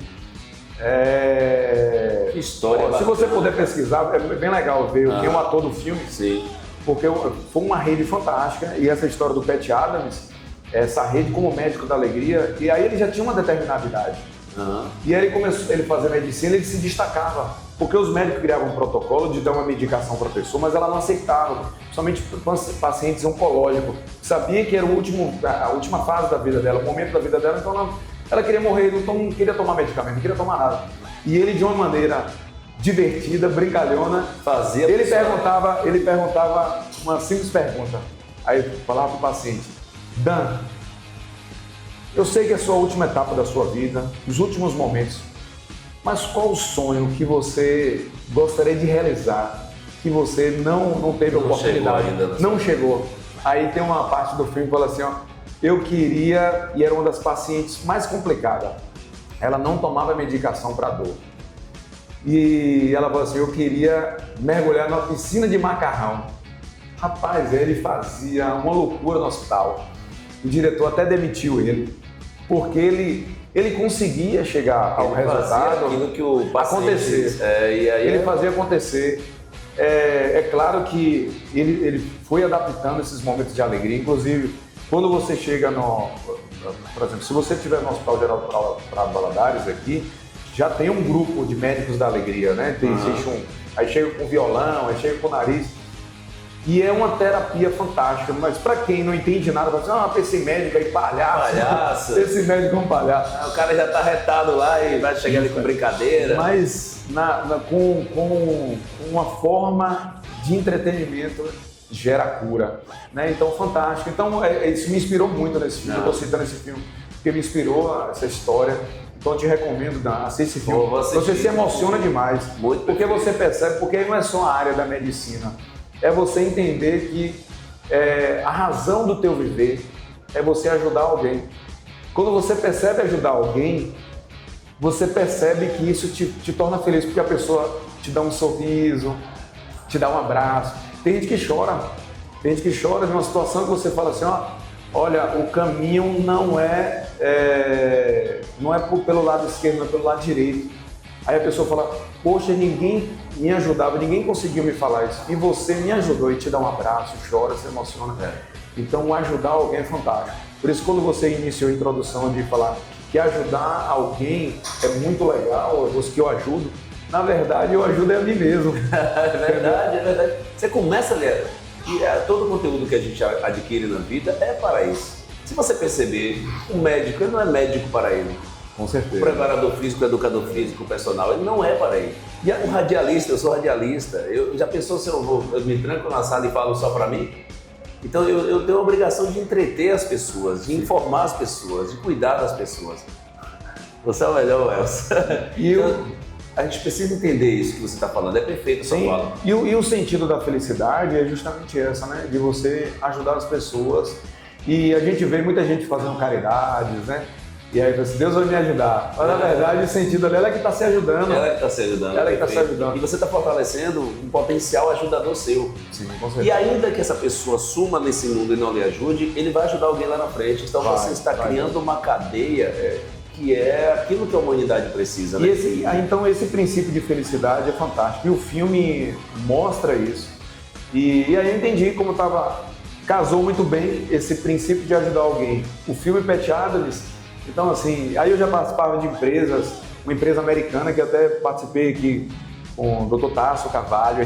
Que história. Se você puder pesquisar, é bem legal ver quem é o ator do filme. Sim. Porque foi uma rede fantástica. E essa história do Pat Adams, essa rede como médico da alegria, e aí ele já tinha uma determinada idade. E aí ele começou a fazer medicina, ele se destacava. Porque os médicos criavam um protocolo de dar uma medicação para a pessoa, mas ela não aceitava. Somente pacientes oncológicos. Sabia que era a última fase da vida dela, o momento da vida dela, então ela queria morrer, não queria tomar medicamento, não queria tomar nada. E ele, de uma maneira divertida, brincalhona, ele perguntava uma simples pergunta. Aí falava para o paciente: Dan, eu sei que é a sua última etapa da sua vida, os últimos momentos, mas qual o sonho que você gostaria de realizar, que você não teve oportunidade, não chegou? Aí tem uma parte do filme que fala assim, eu queria, e era uma das pacientes mais complicadas, ela não tomava medicação para dor. E ela falou assim, eu queria mergulhar na piscina de macarrão. Rapaz, ele fazia uma loucura no hospital. O diretor até demitiu ele, porque ele conseguia chegar ao resultado, aquilo que o paciente acontecer. Ele fazia acontecer. É claro que ele foi adaptando esses momentos de alegria. Inclusive, quando você chega por exemplo, se você estiver no Hospital Geral para Valadares aqui, já tem um grupo de médicos da alegria, né? Aí chega com violão, aí chega com nariz. E é uma terapia fantástica, mas para quem não entende nada, vai dizer, esse médico aí, palhaço. Esse médico é um palhaço. O cara já tá retado lá e vai chegar ali com brincadeira. Mas com uma forma de entretenimento gera cura, né? Então, fantástico. Então, isso me inspirou muito nesse filme. Eu tô citando esse filme porque me inspirou essa história. Então, eu te recomendo, assistir esse filme. Você se emociona demais, porque você percebe, porque aí não é só a área da medicina. É você entender que a razão do teu viver é você ajudar alguém. Quando você percebe ajudar alguém, você percebe que isso te torna feliz, porque a pessoa te dá um sorriso, te dá um abraço. Tem gente que chora de uma situação que você fala assim, olha, o caminho não é pelo lado esquerdo, não é pelo lado direito. Aí a pessoa fala, poxa, ninguém me ajudava, ninguém conseguiu me falar isso. E você me ajudou e te dá um abraço, chora, se emociona. Então ajudar alguém é fantástico. Por isso quando você iniciou a introdução de falar que ajudar alguém é muito legal, que eu ajudo, na verdade eu ajudo a mim mesmo. É verdade. Você começa a ler, e todo o conteúdo que a gente adquire na vida é para isso. Se você perceber, o médico, ele não é médico para ele. Com certeza. O preparador físico, o educador físico, o personal, ele não é para ele. E o radialista, eu sou radialista. Já pensou se eu me tranco na sala e falo só para mim? Então eu tenho a obrigação de entreter as pessoas, de informar as pessoas, de cuidar das pessoas. Você é o melhor, Elcio. A gente precisa entender isso que você está falando, é perfeito a sua Sim, fala. e o sentido da felicidade é justamente essa, né? De você ajudar as pessoas. E a gente vê muita gente fazendo caridades, né? E aí você, Deus vai me ajudar. Mas na verdade o sentido dela é que está se ajudando. Ela que está se ajudando. Ela que está se perfeito. ajudando. E você está fortalecendo um potencial ajudador seu. Sim, com certeza. E ainda que essa pessoa suma nesse mundo e não lhe ajude, ele vai ajudar alguém lá na frente. Então você está criando uma cadeia que é aquilo que a humanidade precisa, né? Então esse princípio de felicidade é fantástico. E o filme mostra isso. E aí eu entendi como casou muito bem esse princípio de ajudar alguém. O filme Patch Adams, então assim, aí eu já participava de empresas, uma empresa americana que até participei aqui com o Dr. Tasso Carvalho,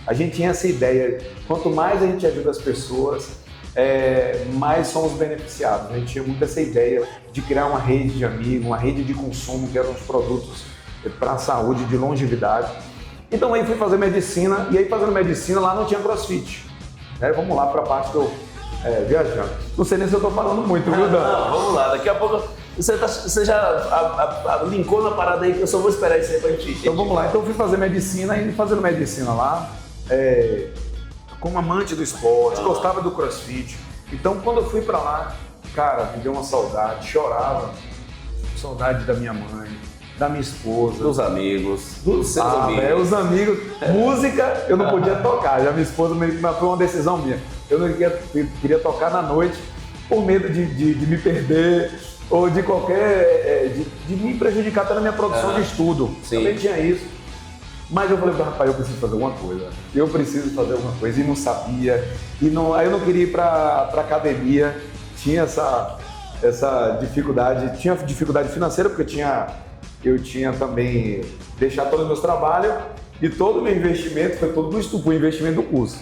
a gente tinha essa ideia, quanto mais a gente ajuda as pessoas, mais somos beneficiados. A gente tinha muito essa ideia de criar uma rede de amigos, uma rede de consumo, que eram os produtos para a saúde, de longevidade. Então aí fui fazer medicina, e aí fazendo medicina lá não tinha crossfit. Vamos lá para a parte que eu viajando. Não sei nem se eu estou falando muito, viu, Dan? Não, vamos lá, daqui a pouco você já linkou na parada aí que eu só vou esperar isso aí pra gente. Então vamos lá, então eu fui fazer medicina, e fazendo medicina lá, como amante do esporte, gostava do crossfit. Então quando eu fui para lá, cara, me deu uma saudade, chorava, saudade da minha mãe, da minha esposa, dos amigos, dos seus amigos. Os amigos. Música eu não podia tocar, já minha esposa foi uma decisão minha. Eu não queria tocar na noite por medo de me perder ou de qualquer. de me prejudicar até na minha produção de estudo. Sim. Também tinha isso. Mas eu falei, rapaz, eu preciso fazer alguma coisa. Eu preciso fazer alguma coisa. E não sabia. Aí eu não queria ir para academia. Tinha essa dificuldade. Tinha dificuldade financeira, porque eu tinha também deixado todos os meus trabalhos e todo o meu investimento foi todo no investimento do curso,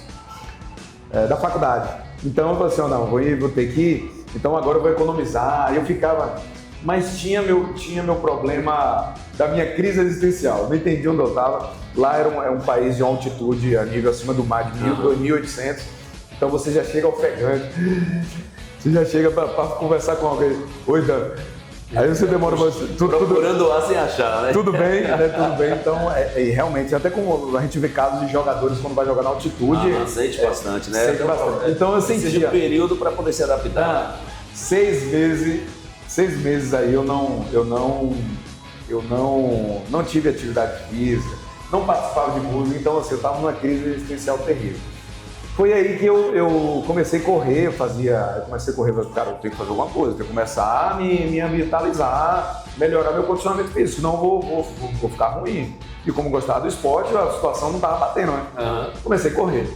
da faculdade. Então eu falei assim, não, vou ter que ir, então agora eu vou economizar. Eu ficava, mas tinha meu problema da minha crise existencial, não entendi onde eu estava. Lá era um país de altitude a nível acima do mar de 2.800, então você já chega ofegante, você já chega para conversar com alguém. Oi, Dan. Aí você demora procurando ar sem achar, né? Tudo bem, né? Tudo bem. Então, realmente, até como a gente vê casos de jogadores quando vai jogar na altitude. Sente bastante, né? Sente bastante. Então eu sentia. Um período para poder se adaptar. 6 meses aí eu não tive atividade física, não participava de música, então assim, eu estava numa crise existencial terrível. Foi aí que eu comecei a correr, falei, cara, eu tenho que fazer alguma coisa, tenho que começar a me ambientalizar, melhorar meu condicionamento físico, senão eu vou ficar ruim. E como gostava do esporte, a situação não estava batendo, né? Comecei a correr.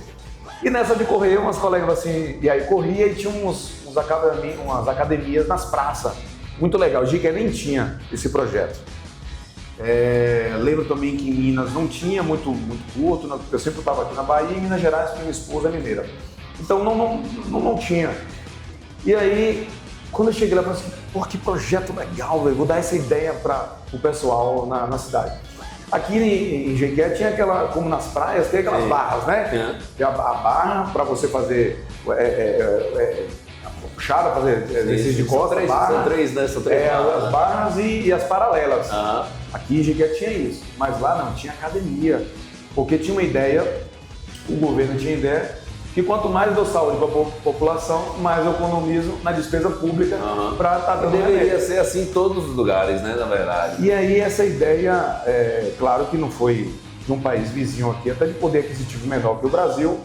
E nessa de correr, umas colegas assim, e aí corria e tinha umas academias nas praças. Muito legal, o Gica nem tinha esse projeto. Lembro também que em Minas não tinha muito curto, né? Eu sempre estava aqui na Bahia e em Minas Gerais, minha esposa é mineira. Então não tinha. E aí, quando eu cheguei lá, eu falei assim, pô, que projeto legal, velho, vou dar essa ideia para o pessoal na cidade. Aqui em Jequié tinha como nas praias, tem aquelas barras, né? Tem a barra para você fazer puxada, fazer exercício de costas. São três, né? São três barras. As barras e as paralelas. Aqui em Jequié tinha isso, mas lá não, tinha academia. Porque tinha uma ideia, o governo tinha ideia, que quanto mais eu dou saúde para a população, mais eu economizo na despesa pública para estar dando remédio. Deveria ser assim em todos os lugares, né, na verdade. E aí essa ideia, claro que não foi de um país vizinho aqui, até de poder aquisitivo menor que o Brasil.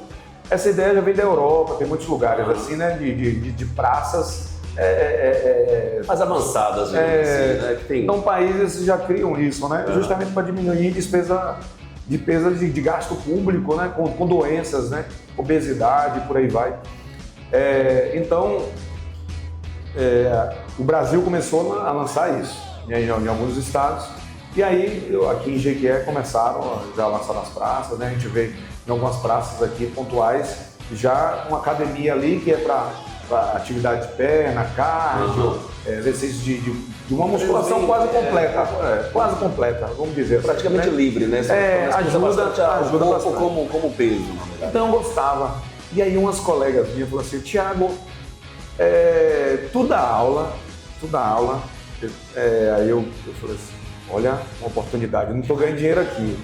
Essa ideia já vem da Europa, tem muitos lugares assim, né, de praças mais avançadas, assim, né? Que tem... Então países já criam isso, né? Justamente para diminuir despesa de gasto público, né? Com doenças, né? Obesidade, por aí vai. Então, o Brasil começou a lançar isso em alguns estados. E aí, aqui em Jequié começaram já a lançar nas praças, né? A gente vê em algumas praças aqui pontuais já uma academia ali que é para atividade de perna, cardio, exercícios de uma musculação quase completa. Quase completa, vamos dizer. Praticamente livre, né? Ajuda bastante. Como peso, na verdade. Então eu gostava. E aí umas colegas minhas falaram assim, Thiago, tu dá aula. Aí eu falei assim, olha, uma oportunidade, eu não estou ganhando dinheiro aqui.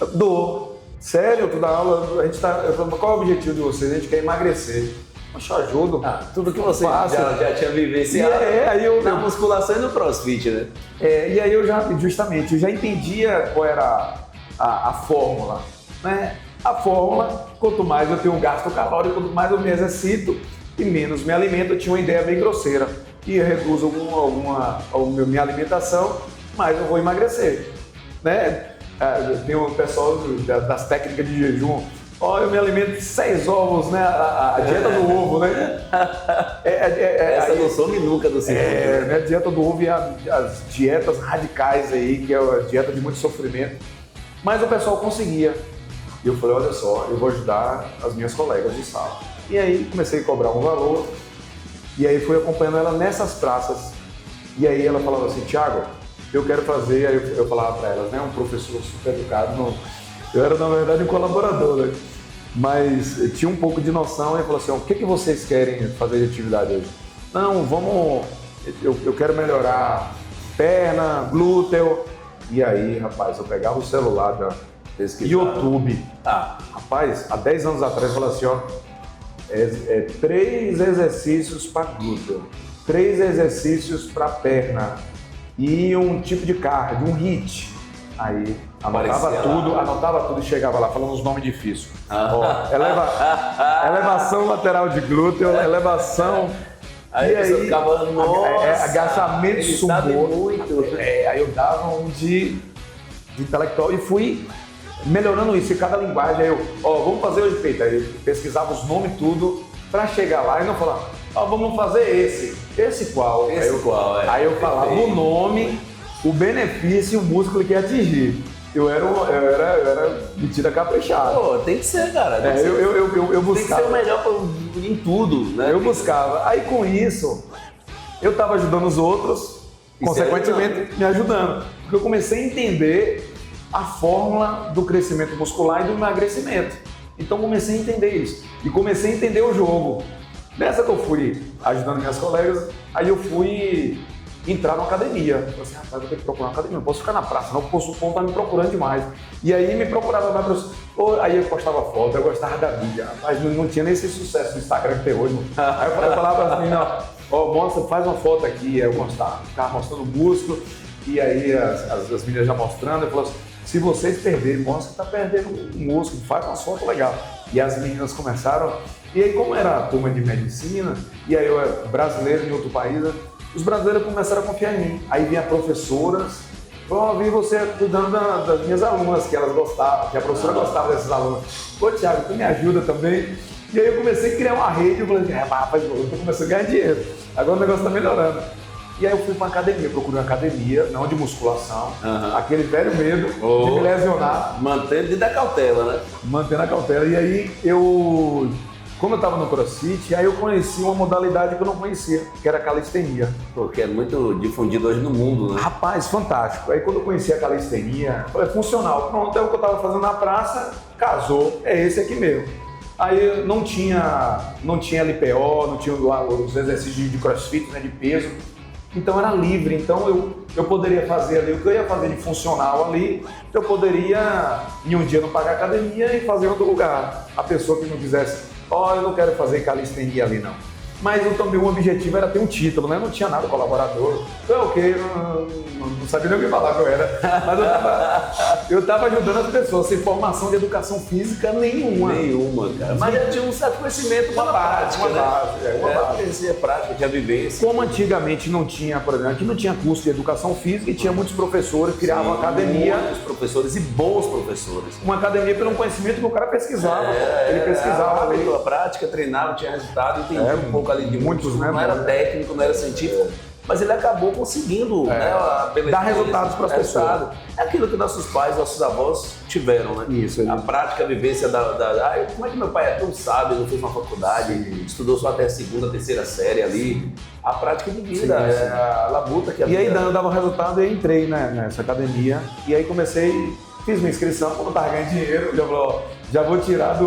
Eu dou. Sério, tu dá aula, eu falo, qual é o objetivo de vocês? A gente quer emagrecer. Poxa, eu ajudo. Tudo que você já tinha vivenciado na musculação e no crossfit, né? E aí eu já entendia qual era a fórmula, né? A fórmula, quanto mais eu tenho um gasto calórico, quanto mais eu me exercito e menos me alimento, eu tinha uma ideia bem grosseira. E eu reduzo minha alimentação, mais eu vou emagrecer, né? Tem o pessoal das técnicas de jejum. Eu me alimento de 6 ovos, né? A dieta do ovo, né? Essa não some nunca do circuito. Né? A dieta do ovo e as dietas radicais aí, que é a dieta de muito sofrimento. Mas o pessoal conseguia. E eu falei, olha só, eu vou ajudar as minhas colegas de sala. E aí comecei a cobrar um valor. E aí fui acompanhando ela nessas praças. E aí ela falava assim, Thiago, eu quero fazer... Aí eu falava para elas, né? Um professor super educado. Eu era, na verdade, um colaborador, né? Mas tinha um pouco de noção e falou assim, o que vocês querem fazer de atividade hoje? Não, vamos... Eu quero melhorar perna, glúteo. E aí, rapaz, eu pegava o celular da YouTube. Rapaz, há 10 anos atrás eu falei assim, 3 exercícios para glúteo, 3 exercícios para perna e um tipo de cardio, um HIIT. Aí anotava tudo e chegava lá falando os nomes difíceis. Elevação lateral de glúteo, elevação. Aí você ficava, nossa, agachamento sumô. Muito. Aí eu dava um de intelectual e fui melhorando isso em cada linguagem. Aí eu, vamos fazer hoje peito. Aí eu pesquisava os nomes tudo para chegar lá e não falar, vamos fazer esse. Esse qual? Aí eu falava o nome, o benefício e o músculo que ia atingir. Eu era metido a caprichado. Tem que ser, cara. Eu buscava. Tem que ser o melhor em tudo, né? Eu buscava. Aí com isso, eu estava ajudando os outros, consequentemente me ajudando. Porque eu comecei a entender a fórmula do crescimento muscular e do emagrecimento. Então comecei a entender isso. E comecei a entender o jogo. Nessa que eu fui ajudando minhas colegas, aí eu fui entrar na academia. Eu falei assim, rapaz, eu vou ter que procurar uma academia, não posso ficar na praça, não, o povo tá me procurando demais. E aí me procurava mais, aí eu postava foto, eu gostava da mídia, rapaz, não tinha nem esse sucesso no Instagram que tem hoje. Aí eu falava para as meninas, mostra, faz uma foto aqui, aí eu ficava mostrando o músculo, e aí as meninas já mostrando, eu falava assim, se vocês perderem, mostra que tá perdendo o músculo, faz uma foto legal. E as meninas começaram, e aí como era a turma de medicina, e aí eu era brasileiro em outro país, os brasileiros começaram a confiar em mim. Aí vinha professoras, vi você cuidando das minhas alunas, que elas gostavam, que a professora gostava desses alunos. Thiago, tu me ajuda também? E aí eu comecei a criar uma rede, eu falei, rapaz, eu tô começando a ganhar dinheiro. Agora o negócio tá melhorando. E aí eu fui pra academia, procurei uma academia, não de musculação, aquele velho medo de me lesionar. Mantendo da cautela, né? Mantendo a cautela. E aí como eu estava no CrossFit, aí eu conheci uma modalidade que eu não conhecia, que era a calistenia. Porque é muito difundido hoje no mundo, né? Rapaz, fantástico. Aí quando eu conheci a calistenia, falei, funcional. Pronto, é o que eu estava fazendo na praça, casou, é esse aqui mesmo. Aí não tinha LPO, não tinha os exercícios de CrossFit, né, de peso. Então era livre, então eu poderia fazer ali o que eu ia fazer de funcional ali, eu poderia em um dia não pagar academia e fazer em outro lugar. A pessoa que não quisesse, eu não quero fazer calistenia ali não. Mas também o objetivo era ter um título, né? Não tinha nada colaborador. Então não sabia nem o que falar que eu era. Mas eu estava ajudando as pessoas sem formação de educação física nenhuma. Nenhuma, cara. Mas já tinha um certo conhecimento, uma prática, uma base. Conhecia prática, tinha vivência. Como antigamente não tinha, por exemplo, aqui não tinha curso de educação física e tinha muitos professores que criavam academia. Muitos professores e bons professores. Uma academia pelo conhecimento que o cara pesquisava. Ele pesquisava ali. A prática, treinava, tinha resultado, entendia um pouco ali de muitos, né? Não era técnico, não era científico, mas ele acabou conseguindo dar resultados para as pessoas. É aquilo que nossos pais, nossos avós tiveram, né? Isso. A prática, a vivência como é que meu pai é tão sábio, não fez uma faculdade, estudou só até a segunda, terceira série ali. A prática de vida, a labuta que a vida... E aí dava resultado e entrei, né, nessa academia. E aí fiz minha inscrição, como eu estava ganhando dinheiro, já vou tirar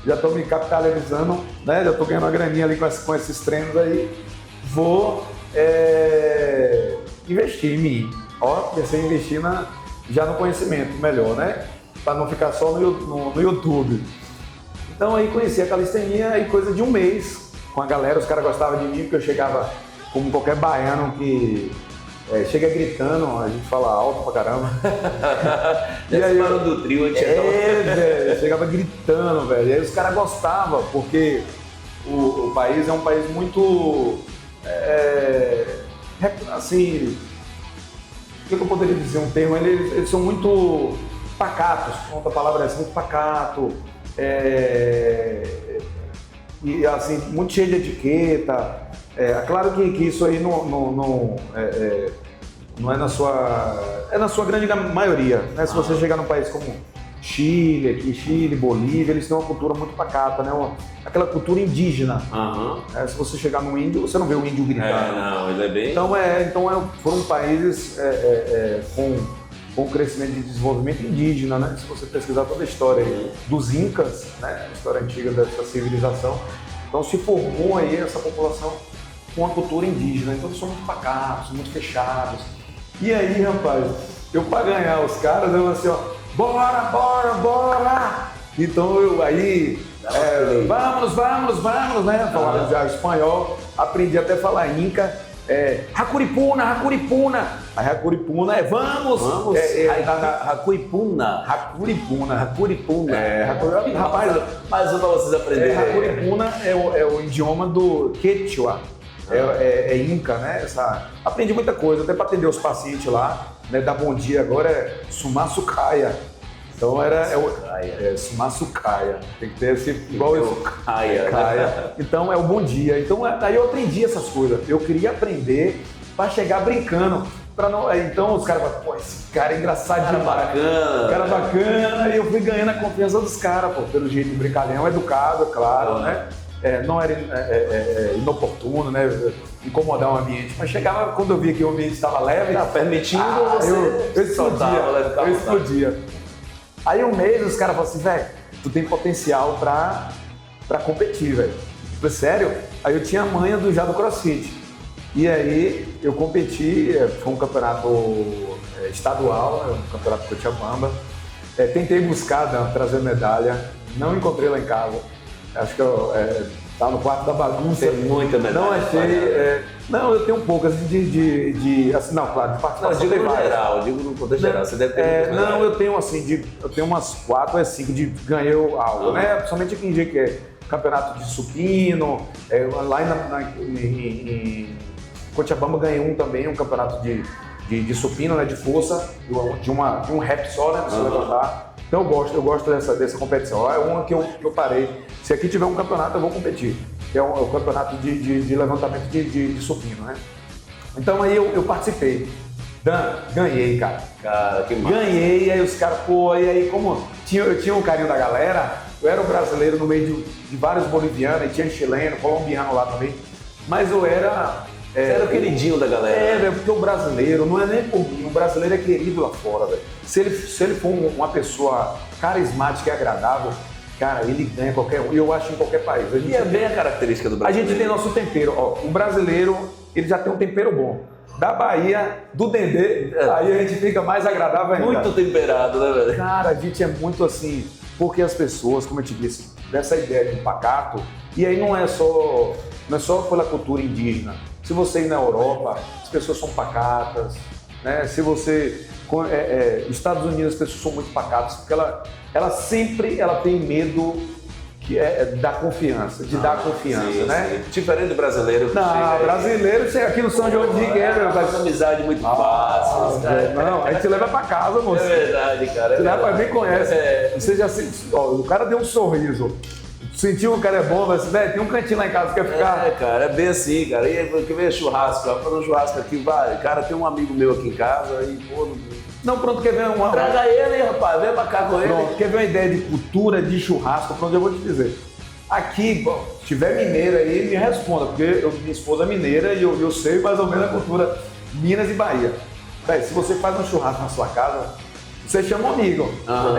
já estou me capitalizando, né? Já estou ganhando uma graninha ali com esses treinos aí. Vou investir em mim. Ó, pensei em investir já no conhecimento melhor, né? Para não ficar só no YouTube. Então aí conheci a calistenia e coisa de um mês com a galera, os caras gostavam de mim porque eu chegava como qualquer baiano que chega gritando, a gente fala alto pra caramba. E aí do trio, velho, chegava gritando, velho. E aí os caras gostavam, porque o país é um país muito assim, o que eu poderia dizer um termo? Eles são muito pacatos, outra palavra é assim, muito pacato, e assim, muito cheio de etiqueta. Claro que isso aí não é na sua grande maioria, né? Se você chegar num país como Chile, Bolívia, eles têm uma cultura muito pacata, né? Aquela cultura indígena. Se você chegar no índio, você não vê o índio gritando. Não, ele é bem... Então foram países com crescimento de desenvolvimento indígena, né? Se você pesquisar toda a história dos Incas, né? A história antiga dessa civilização, então se formou aí essa população com a cultura indígena. Então eles são muito pacatos, muito fechados. E aí, rapaz, eu para ganhar os caras, eu assim, ó, bora! Então vamos, né? Falava já espanhol, aprendi até a falar inca, Hacuripuna. A Hacuripuna vamos. Hacuripuna. Rapaz, mais uma pra vocês aprenderem. Hacuripuna é o idioma do Quechua. Inca, né? Aprendi muita coisa, até para atender os pacientes lá, né? Dar bom dia agora é Sumasukaya. Então Sumasukaya. Tem que ter esse igual isso. Kaya. Então é o bom dia. Então aí eu aprendi essas coisas. Eu queria aprender para chegar brincando. Então os caras falam, pô, esse cara é engraçado demais. Cara bacana. E eu fui ganhando a confiança dos caras, pô, pelo jeito de brincalhão, educado, é claro, né? Não era inoportuno, né? Incomodar o ambiente, mas chegava quando eu via que o ambiente estava leve, permitindo eu explodia. Aí um mês os caras falaram assim, velho, tu tem potencial pra competir, velho. Eu falei, sério? Aí eu tinha a manha do CrossFit. E aí eu competi, foi um campeonato estadual, um campeonato de Cochabamba. Tentei buscar, trazer medalha, não encontrei lá em casa. Acho que eu estava no quarto da bagunça. Tem muita medalha. Não achei. Não, eu tenho poucas assim, não, claro, de participação. Não, digo no contexto geral. Você deve ter não, eu tenho assim, eu tenho umas 4 ou 5 de ganhei algo, né? Principalmente aqui em dia que é campeonato de supino, lá em Cochabamba ganhei um também, um campeonato de supino, né? De força, de um rep só, né? Pra você levantar. Então eu gosto dessa competição. É uma que eu parei. Se aqui tiver um campeonato, eu vou competir. Que é o campeonato de levantamento de supino, né? Então aí eu participei. Ganhei, cara. Cara, que massa. Ganhei, aí os caras, pô, e aí como eu tinha um carinho da galera, eu era um brasileiro no meio de vários bolivianos, e tinha chileno, colombiano lá também. Mas eu era... Você era o queridinho da galera. Velho, porque o brasileiro, não é nem por mim, o brasileiro é querido lá fora, velho. Se ele for uma pessoa carismática e agradável, cara, ele ganha qualquer um. E eu acho em qualquer país. E é bem a característica do brasileiro. A gente tem nosso tempero. Ó, o brasileiro, ele já tem um tempero bom. Da Bahia, do Dendê, aí a gente fica mais agradável ainda. Muito temperado, né, velho? Cara, a gente é muito assim, porque as pessoas, como eu te disse, dessa ideia de pacato, e aí não é só pela cultura indígena. Se você ir na Europa, as pessoas são pacatas, né? Se você... Estados Unidos, as pessoas são muito pacatas, porque ela sempre tem medo da confiança, de dar confiança, sim, né? Sim. Diferente do brasileiro. Brasileiro chega aqui no São João de Guerra, faz amizade muito fácil. Não, a gente leva pra casa, moço. É verdade, cara. Você leva pra quem conhece. Você já o cara deu um sorriso. Sentiu que o cara é bom, mas tem um cantinho lá em casa que quer ficar. Cara, é bem assim, cara. E que vem churrasco, vai fazer um churrasco aqui, vai. Cara, tem um amigo meu aqui em casa e, pô, não, pronto, quer ver uma... Traga ele, rapaz, vem pra cá com ele. Pronto, quer ver uma ideia de cultura, de churrasco? Pronto, eu vou te dizer. Aqui, se tiver mineira aí, me responda, porque minha esposa é mineira e eu sei mais ou menos a cultura Minas e Bahia. Véi, se você faz um churrasco na sua casa, você chama um amigo.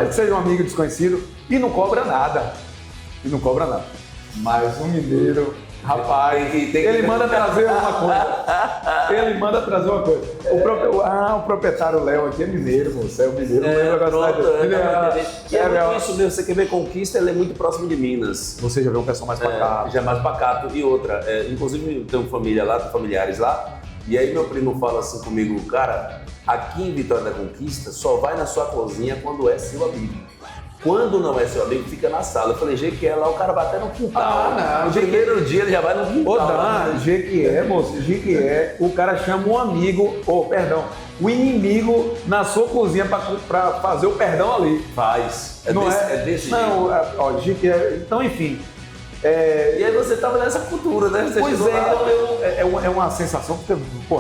Que seja um amigo desconhecido e não cobra nada. Mas um mineiro, Rapaz, ele manda trazer uma coisa. Ele manda trazer uma coisa. O proprietário Léo aqui é mineiro, moço. É o mineiro. É isso mesmo. Você quer ver Conquista, ele é muito próximo de Minas. Você já vê um pessoal mais pacato. Já mais pacato. E outra, inclusive eu tenho família lá, tenho familiares lá. E aí meu primo fala assim comigo, cara, aqui em Vitória da Conquista só vai na sua cozinha quando é seu amigo. Quando não é seu amigo, fica na sala. Eu falei, Jequié, lá o cara vai até no quintal. Não. No primeiro dia ele já vai no quintal. Ô, Dan, Jequié, moço, Jequié, o cara chama um amigo, o inimigo na sua cozinha pra fazer o perdão ali. Faz. É desse jeito. Não, ó, Jequié, então enfim. E aí você tava nessa cultura, né? Você pois é uma sensação que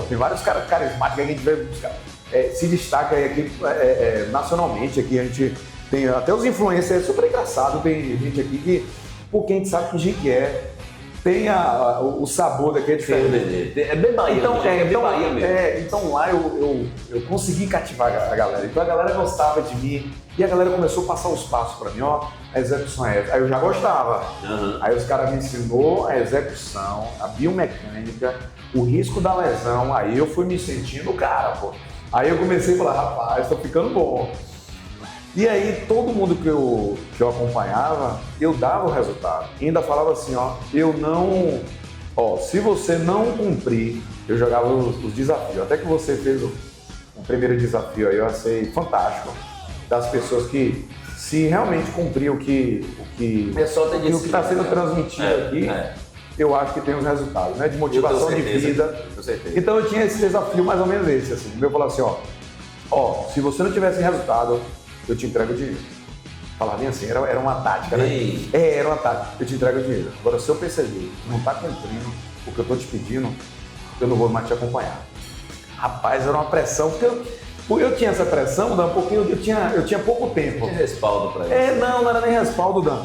tem vários caras carismáticos que a gente vê buscar. Se destaca aqui nacionalmente, aqui a gente tem até os influencers, é super engraçado, tem gente aqui que, porque a gente sabe que Jequié tem o sabor daqui é diferente. É bem Bahia, então, bem Bahia mesmo. Então lá eu consegui cativar a galera, então a galera gostava de mim e a galera começou a passar os passos pra mim, ó, a execução é essa. Aí eu já gostava, aí os caras me ensinou a execução, a biomecânica, o risco da lesão, aí eu fui me sentindo cara, pô. Aí eu comecei a falar, rapaz, tô ficando bom. E aí todo mundo que eu acompanhava, eu dava o resultado. E ainda falava assim, se você não cumprir, eu jogava os desafios. Até que você fez o primeiro desafio aí, eu achei fantástico. Das pessoas que, se realmente cumprir o que está sendo transmitido aqui, eu acho que tem os resultados, né? De motivação de vida. Então eu tinha esse desafio mais ou menos esse, assim. O meu falava assim, se você não tivesse resultado, eu te entrego o dinheiro. Falava bem assim, era uma tática, né? Era uma tática. Eu te entrego o dinheiro. Agora, se eu perceber que não está cumprindo o que eu estou te pedindo, eu não vou mais te acompanhar. Rapaz, era uma pressão, porque eu tinha essa pressão, Dan, porque eu tinha pouco tempo. Tinha respaldo para isso? Não era nem respaldo, Dan.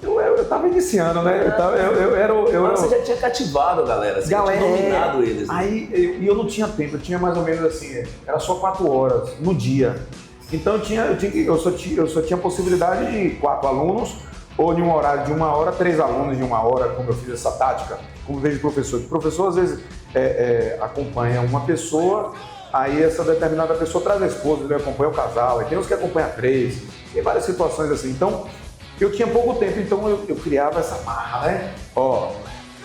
Eu tava iniciando, né? Mas você já tinha cativado a galera, você já tinha dominado eles. Né? Aí eu não tinha tempo, eu tinha mais ou menos assim, era só 4 horas no dia. Então eu só tinha possibilidade de 4 alunos, ou de um horário de 1 hora, 3 alunos de 1 hora, como eu fiz essa tática, como vejo professor. O professor às vezes acompanha uma pessoa, aí essa determinada pessoa traz a esposa, ele acompanha o casal, aí tem uns que acompanham 3, tem várias situações assim. Então, eu tinha pouco tempo, então eu criava essa marra, né?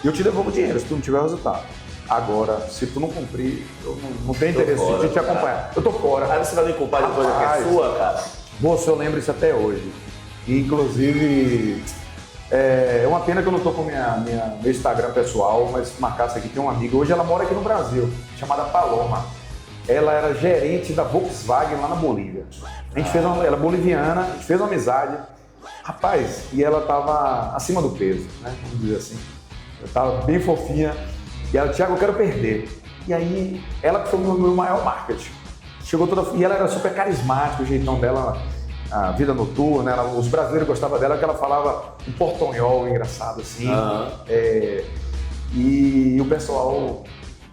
Eu te devolvo o dinheiro se tu não tiver resultado. Agora, se tu não cumprir, eu não tenho interesse de te acompanhar. Eu tô fora. Aí você vai me culpar de coisa que é sua, cara? Moço, eu lembro isso até hoje. E, inclusive, é uma pena que eu não tô com meu Instagram pessoal, mas marcasse aqui, tem uma amiga, hoje ela mora aqui no Brasil, chamada Paloma. Ela era gerente da Volkswagen lá na Bolívia. A gente ela é boliviana, a gente fez uma amizade. Rapaz, e ela tava acima do peso, né? Vamos dizer assim. Eu tava bem fofinha. E ela, Thiago, eu quero perder. E aí, ela que foi o meu maior marketing. Chegou toda... E ela era super carismática, o jeitão dela, a vida noturna, os brasileiros gostavam dela, que ela falava um portonhol engraçado, assim. E o pessoal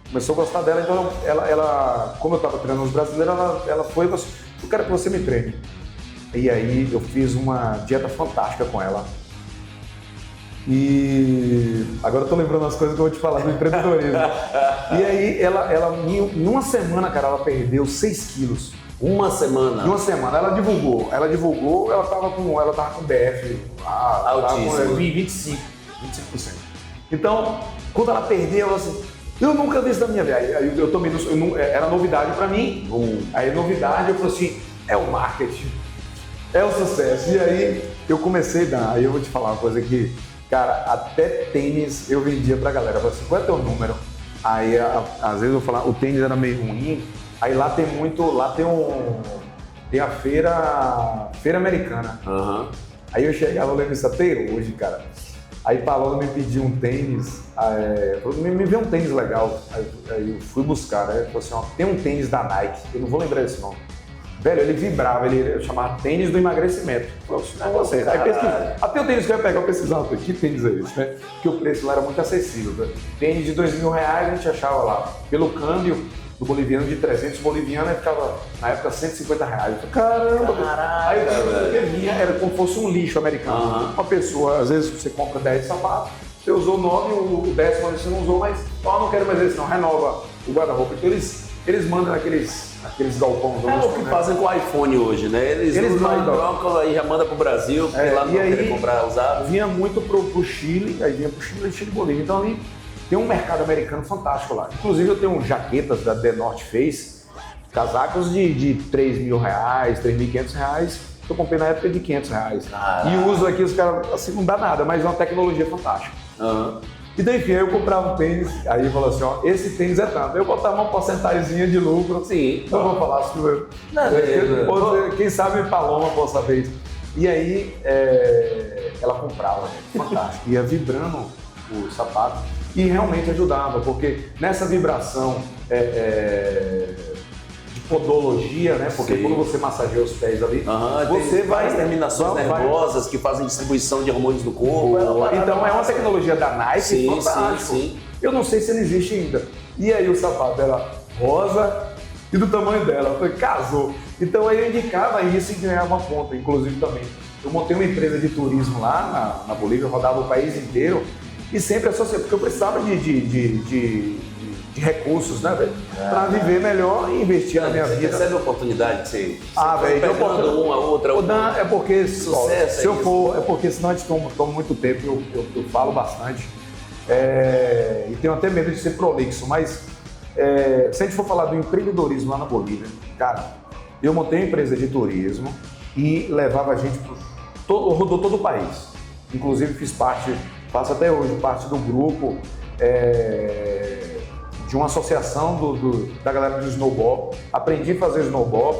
começou a gostar dela, então ela como eu estava treinando os brasileiros, ela foi e falou assim, eu quero que você me treine. E aí eu fiz uma dieta fantástica com ela. E agora eu tô lembrando as coisas que eu vou te falar do empreendedorismo. E aí em uma semana, cara, ela perdeu 6 quilos. Uma semana? Em uma semana. Ela divulgou, ela tava com BF altíssimo. 25%. Então, quando ela perdeu, ela assim, eu nunca vi isso na minha vida. Aí eu tomei, era novidade pra mim. Aí novidade, eu falei assim, é o marketing, é o sucesso. E aí eu comecei a dar, aí eu vou te falar uma coisa que, cara, até tênis eu vendia pra galera. Eu falei assim, qual é o teu número? Aí, às vezes eu falava, o tênis era meio ruim. Aí lá tem a feira americana. Aí eu chegava, eu lembro isso até hoje, cara. Aí Paloma me pediu um tênis, me vê um tênis legal. Aí eu fui buscar, né? Ele falou assim, tem um tênis da Nike, eu não vou lembrar esse nome. Velho, ele vibrava, ele chamava tênis do emagrecimento. Eu falei, não, vocês. Aí pesquisa. Até o tênis que eu ia pegar, eu pesquisava, que tênis é esse, né? Porque o preço lá era muito acessível. Né? Tênis de R$2.000 a gente achava lá, pelo câmbio do boliviano de 300 boliviano, aí ficava, na época, R$150. Eu falei, caramba! Aí eu vinha, era como se fosse um lixo americano. Uma pessoa, às vezes você compra 10 sapatos, você usou 9, o 10º você não usou, mas não quero mais esse não, renova o guarda-roupa. Então eles mandam aqueles galpões. É o que fazem com o iPhone hoje, né? Eles mandam, trocam aí, já manda pro Brasil, porque lá não querem comprar usado. Vinha muito pro Chile, aí vinha pro Chile e Bolívia. Então ali tem um mercado americano fantástico lá. Inclusive eu tenho jaquetas da The North Face, casacos de 3 mil reais, 3.500 reais, que eu comprei na época de 500 reais. E uso aqui, os caras, assim, não dá nada, mas é uma tecnologia fantástica. Então, enfim, aí eu comprava um tênis, aí falou assim, ó, esse tênis é tanto. Eu botava uma porcentagemzinha de lucro. Sim. Não vou falar sobre... Quem sabe Paloma possa saber isso. E aí, ela comprava, fantástico. Ia vibrando o sapato e realmente ajudava, porque nessa vibração de podologia, né? Porque quando você massageia os pés ali, você vai... As terminações nervosas que fazem distribuição de hormônios do corpo. Então é uma tecnologia da Nike fantástico. Sim. Eu não sei se ele existe ainda. E aí o sapato era rosa e do tamanho dela. Eu falei, casou. Então aí eu indicava isso e ganhava ponta. Inclusive também, eu montei uma empresa de turismo lá na Bolívia, eu rodava o país inteiro e sempre associei, porque eu precisava de recursos, né, velho? Pra viver melhor e investir na minha vida. Você percebe a oportunidade que você velho, pegando uma, outra. É porque, sucesso, se eu for, porque senão a gente toma muito tempo, eu falo bastante. E tenho até medo de ser prolixo, mas se a gente for falar do empreendedorismo lá na Bolívia, cara, eu montei uma empresa de turismo e levava a gente rodou todo o país. Inclusive faço até hoje parte do grupo de uma associação da galera do snowboard. Aprendi a fazer snowboard,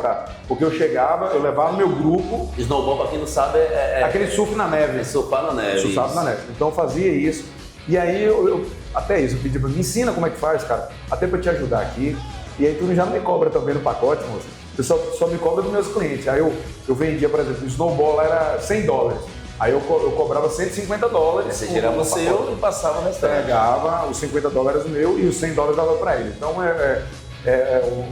porque eu chegava, eu levava meu grupo. Snowboard, pra quem não sabe, aquele surf na neve. Surfar na neve. Surfar na neve. Então eu fazia isso. E aí até isso, eu pedi pra mim, ensina como é que faz, cara, até pra te ajudar aqui. E aí tu já não me cobra também no pacote, moço. Tu só me cobra dos meus clientes. Aí eu vendia, por exemplo, o snowball lá era $100. Aí eu cobrava $150. Você tirava o seu e passava o restante. Pegava os $50 meu e os $100 dava para ele. Então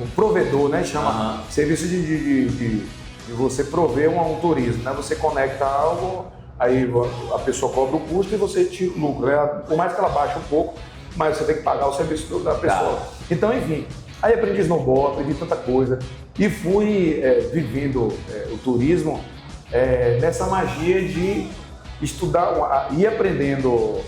um provedor, né? Chama serviço de você prover um turismo, né? Você conecta algo, aí a pessoa cobra o custo e você tira o lucro. Por mais que ela baixe um pouco, mas você tem que pagar o serviço da pessoa. Então, enfim, aí aprendi snowboard, aprendi tanta coisa e fui vivendo o turismo nessa magia de estudar, ir aprendendo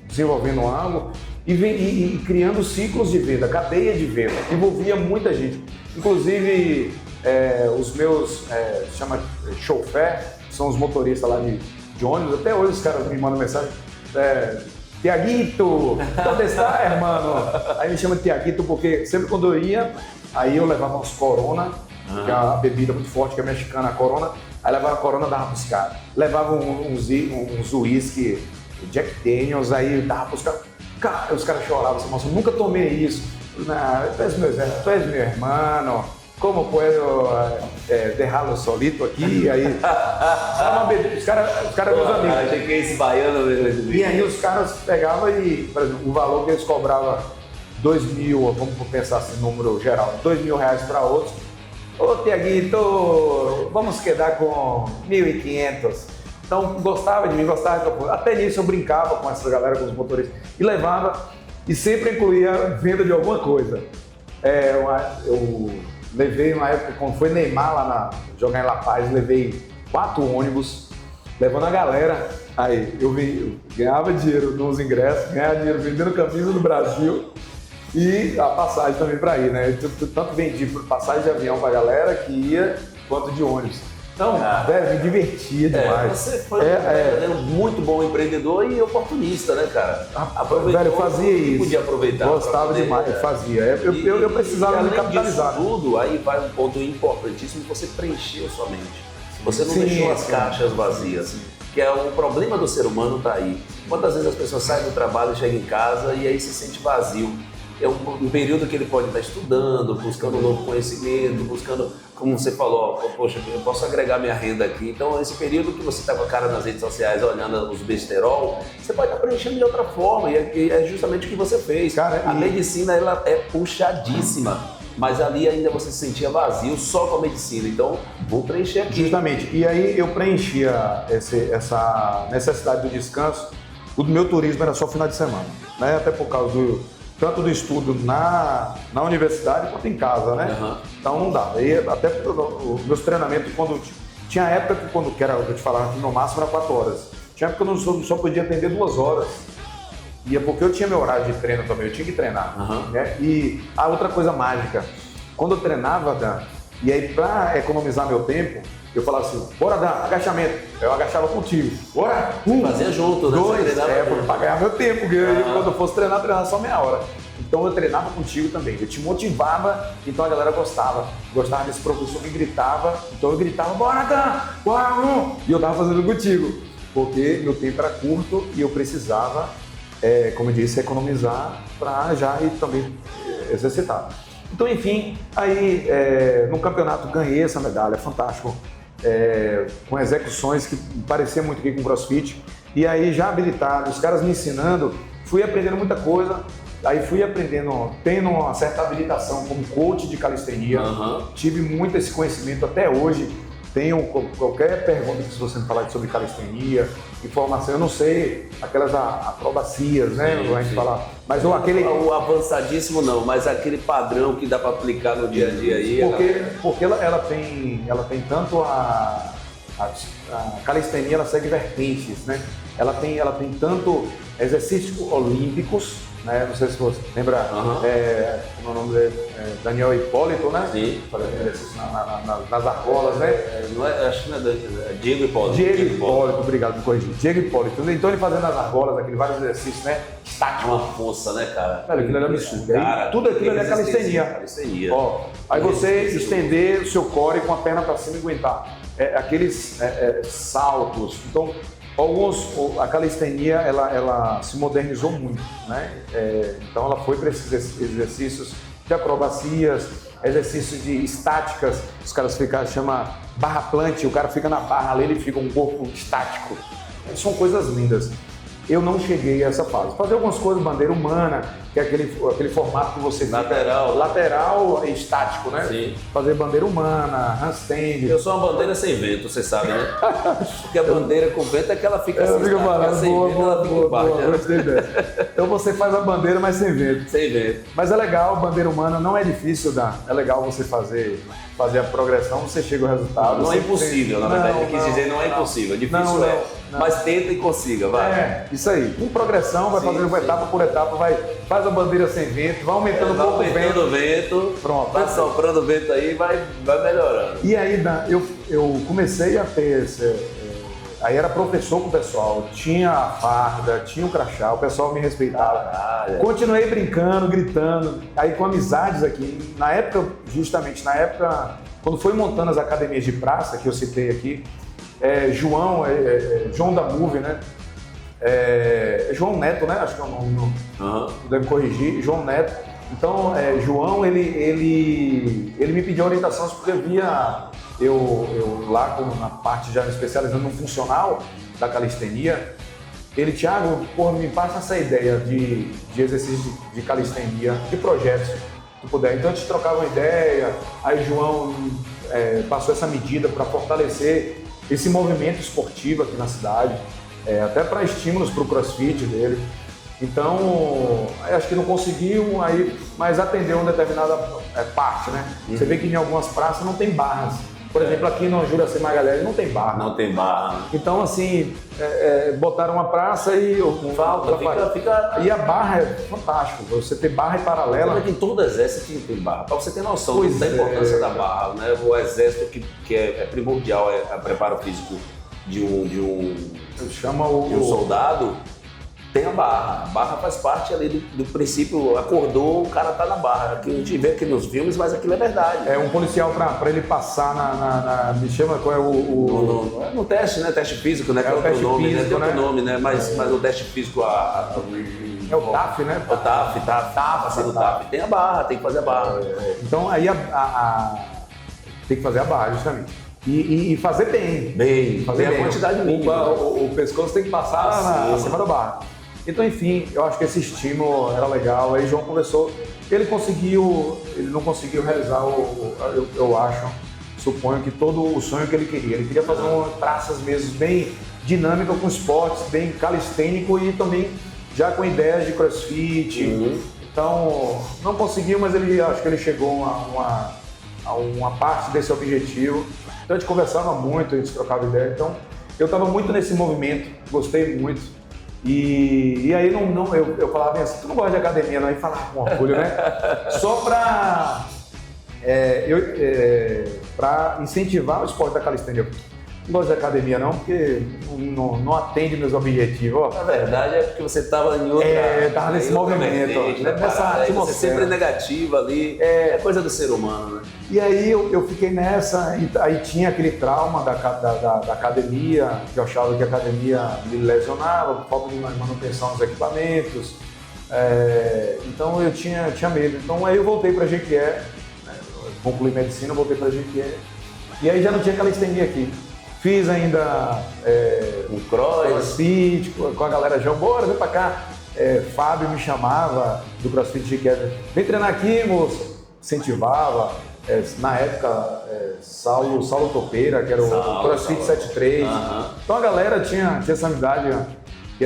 desenvolvendo algo e criando ciclos de venda, cadeia de venda. Envolvia muita gente, inclusive os meus chama chauffeur, são os motoristas lá de ônibus. Até hoje os caras me mandam mensagem, Tiaguito, onde está, hermano? Aí me chama de Tiaguito porque sempre quando eu ia, aí eu levava uns Corona, que é uma bebida muito forte, que é mexicana, a Corona. Aí levava a Corona, dava pros caras. Levava uns whisky, Jack Daniels, aí dava pros caras. Cara, os caras choravam assim, nossa, eu nunca tomei isso. Não, tu és meu irmão, como puedo derrá-lo solito aqui? Aí, os caras meus amigos. Achei que é esse baiano mesmo. E aí os caras pegavam e, por exemplo, o valor que eles cobravam, 2 mil, vamos pensar assim, número geral, 2 mil reais para outros. Ô Tiaguito, vamos quedar com 1.500. Então gostava de mim, até nisso eu brincava com essa galera, com os motoristas, e levava, e sempre incluía venda de alguma coisa. Eu levei uma época, quando foi Neymar lá jogar em La Paz, levei 4 ônibus, levando a galera. Aí eu ganhava dinheiro nos ingressos, ganhava dinheiro vendendo camisa no Brasil. E a passagem também para ir, né? Tanto vendi passagem de avião pra galera que ia, quanto de ônibus. Então, velho, me divertia demais. Você foi um muito bom empreendedor e oportunista, né, cara? Velho, eu fazia isso. Podia aproveitar. Gostava demais, eu fazia. Eu precisava me capitalizar. Disso tudo, aí vai um ponto importantíssimo, você preencheu sua mente. Você não deixou as caixas vazias. Que é o problema do ser humano, tá aí. Quantas vezes as pessoas saem do trabalho, chegam em casa e aí se sente vazio. É um período que ele pode estar estudando, buscando um novo conhecimento, buscando, como você falou, poxa, eu posso agregar minha renda aqui. Então, esse período que você está com a cara nas redes sociais olhando os besterol, você pode estar preenchendo de outra forma, e é justamente o que você fez. Cara, a medicina, ela é puxadíssima. mas ali ainda você se sentia vazio só com a medicina. Então, vou preencher aqui. Justamente. E aí eu preenchia essa necessidade do descanso. O meu turismo era só final de semana, né? Até por causa tanto do estudo na universidade quanto em casa, né? Uhum. Então não dava. E até os meus treinamentos, quando tinha época que era, eu te falava que no máximo era 4 horas. Tinha época que eu só podia atender 2 horas. E é porque eu tinha meu horário de treino também, eu tinha que treinar. Uhum. Né? E a outra coisa mágica, quando eu treinava, Dan, e aí para economizar meu tempo, eu falava assim, bora Dan, agachamento. Eu agachava contigo. Bora! Fazia junto, né? 2, para ganhar meu tempo, porque quando eu fosse treinar, treinava só meia hora. Então eu treinava contigo também, eu te motivava, então a galera gostava desse professor que gritava, então eu gritava, bora Dan, bora! E eu tava fazendo contigo, porque meu tempo era curto e eu precisava, como eu disse, economizar para já ir também exercitar. Então, enfim, aí no campeonato ganhei essa medalha, fantástico, com execuções que parecia muito aqui com CrossFit, e aí já habilitado, os caras me ensinando, fui aprendendo muita coisa, aí fui aprendendo, tendo uma certa habilitação como coach de calistenia, tive muito esse conhecimento até hoje, tenho qualquer pergunta que você me falar sobre calistenia, informação, eu não sei, aquelas acrobacias, né? Sim, a gente sim. falar, mas o avançadíssimo não, mas aquele padrão que dá para aplicar no dia a dia aí. Porque ela tem tanto a calistenia, ela segue vertentes, né? Ela tem tanto exercícios olímpicos, né? Não sei se você lembra, como é o nome dele? Daniel Hipólito, né? Sim. Fazendo exercício nas argolas, né? Acho que não é Diego Hipólito. Diego Hipólito, obrigado por corrigir. Diego Hipólito. Então ele fazendo nas argolas, aqueles vários exercícios, né? Estático. Uma força, né, cara? Cara, aquilo era absurdo. Cara, tudo aquilo ali é calistenia. Ó, aí você estender o seu core com a perna para cima e aguentar. Aqueles saltos. Então, a calistenia ela se modernizou muito, né? Então ela foi para esses exercícios de acrobacias, exercícios de estáticas, os caras chama barra plant, o cara fica na barra ali, ele fica um corpo estático. São coisas lindas. Eu não cheguei a essa fase. Fazer algumas coisas, bandeira humana, que é aquele formato que você lateral e estático, né? Sim. Fazer bandeira humana, handstand. Eu sou uma bandeira sem vento, você sabe, né? Porque a bandeira com vento é que ela fica sem vento, ela fica embaixo. Gostei dessa. Então você faz a bandeira, mas sem vento. Sem vento. Mas é legal, bandeira humana não é difícil, é legal você fazer a progressão, você chega ao resultado. Não é impossível, na verdade, eu quis dizer, não é impossível. Difícil mas tenta e consiga, vai. Isso aí. Com progressão, vai fazendo etapa por etapa, faz a bandeira sem vento, vai aumentando um pouco o vento. Pronto. Vai soprando o vento aí, vai melhorando. E aí, eu comecei a ter aí era professor com o pessoal, tinha a farda, tinha o crachá, o pessoal me respeitava. Caralho. Continuei brincando, gritando, aí com amizades aqui. Justamente na época, quando foi montando as academias de praça, que eu citei aqui, João da Move, né? João Neto, né? Acho que é o nome, deve corrigir, João Neto. Então, João, ele me pediu orientações porque eu via eu lá na parte já especializando no funcional da calistenia. Ele, Thiago, me passa essa ideia de exercício de calistenia, de projetos, se tu puder. Então a gente trocava uma ideia, aí João passou essa medida para fortalecer esse movimento esportivo aqui na cidade, até para estímulos para o CrossFit dele. Então, acho que não conseguiu, mas atendeu uma determinada parte, né? Você vê que em algumas praças não tem barras. Por exemplo, aqui no Juraci Magalhães não tem barra. Não tem barra. Então, assim, botaram uma praça e E a barra é fantástico. Você ter barra e paralela. Em todo exército tem barra. Para você ter noção da importância da barra, né? O exército que é primordial, é o preparo físico de um soldado. Tem a barra. A barra faz parte ali do princípio, acordou, o cara tá na barra. Que a gente vê aqui nos filmes, mas aquilo é verdade. Um policial para ele passar me chama qual é no teste, né? Teste físico, né? É o teste nome, físico, né? Tem outro nome, né? Mas o teste físico... É o TAF, né? O TAF, passando o TAF. Tem a barra, tem que fazer a barra. Então aí tem que fazer a barra, justamente. E fazer bem. Fazer a quantidade mínima. O pescoço tem que passar acima da barra. Então, enfim, eu acho que esse estímulo era legal. Aí João conversou, ele não conseguiu realizar, eu acho, suponho que todo o sonho que ele queria. Ele queria fazer praças mesmo bem dinâmicas com esportes, bem calistênico e também já com ideias de crossfit. Então, não conseguiu, mas acho que ele chegou a uma parte desse objetivo. Então a gente conversava muito, a gente trocava ideia. Então eu estava muito nesse movimento, gostei muito. E aí eu falava assim, tu não gosta de academia não? E falava com orgulho, né? Só para incentivar o esporte da calistenia. Não gosto de academia não, porque não atende meus objetivos. Ó. Na verdade é porque você estava em outra... estava nesse movimento, nessa atmosfera. Você sempre negativa ali, é coisa do ser humano, né? E aí eu fiquei nessa, aí tinha aquele trauma da academia, que eu achava que a academia me lesionava, por falta de manutenção dos equipamentos. Então eu tinha medo. Então aí eu voltei para Jequié, né? Concluí medicina, voltei para Jequié. E aí já não tinha calistenia aqui. Fiz ainda um crossfit com a galera, João, bora, vem pra cá. Fábio me chamava do CrossFit de Queda, vem treinar aqui, moço. Incentivava. Na época, Saulo Topeira, que era o CrossFit 73. Então a galera tinha essa amizade, que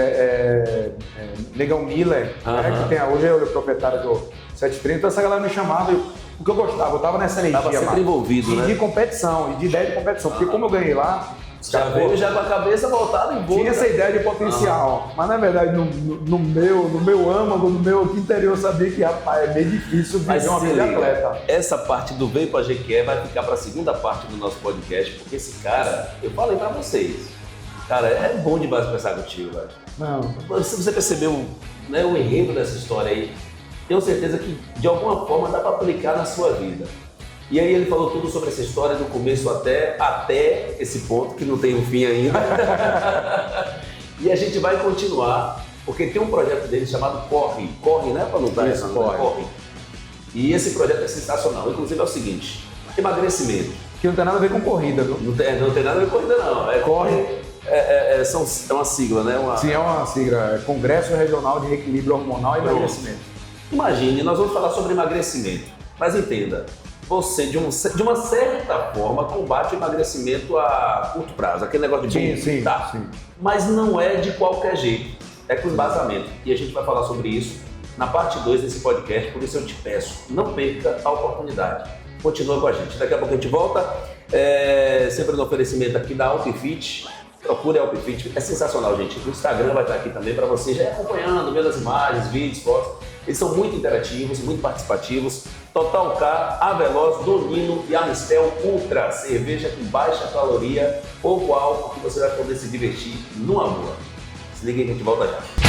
Negão Miller, né, que hoje é o proprietário do 73. Então essa galera me chamava, porque eu gostava, eu estava nessa energia. Estava sempre envolvido, né? De competição, e de ideia de competição, porque como eu ganhei lá, já veio já com a cabeça voltada em volta. Tinha essa ideia de potencial, mas na verdade no meu âmago, no meu interior, eu sabia que, rapaz, é meio difícil viver uma vida de atleta. Essa parte do Vem pra Jequié vai ficar para a segunda parte do nosso podcast, porque esse cara, eu falei para vocês, cara, é bom demais conversar contigo, velho. Não. Se você percebeu, né, o enredo dessa história aí, tenho certeza que de alguma forma dá para aplicar na sua vida. E aí ele falou tudo sobre essa história, do começo até esse ponto, que não tem um fim ainda. E a gente vai continuar, porque tem um projeto dele chamado Corre. Corre, né? Para não estar isso, Corre. E esse projeto é sensacional. Inclusive é o seguinte, emagrecimento. Que não tem nada a ver com corrida, viu? Não tem nada a ver com corrida, não. Corre é uma sigla, né? Sim, é uma sigla. Congresso Regional de Reequilíbrio Hormonal e Emagrecimento. Imagine, nós vamos falar sobre emagrecimento, mas entenda, você de uma certa forma combate o emagrecimento a curto prazo, aquele negócio de sim. Mas não é de qualquer jeito, é com embasamento. E a gente vai falar sobre isso na parte 2 desse podcast, por isso eu te peço, não perca a oportunidade. Continua com a gente, daqui a pouco a gente volta, sempre no oferecimento aqui da Alpfit. Procure a Alpfit, é sensacional, gente. O Instagram vai estar aqui também para você já ir acompanhando, vendo as imagens, vídeos, fotos. Eles são muito interativos, muito participativos. Total K, Aveloz, Donino e Amistel Ultra, cerveja com baixa caloria, pouco álcool, que você vai poder se divertir numa boa. Se liga aí que a gente volta já.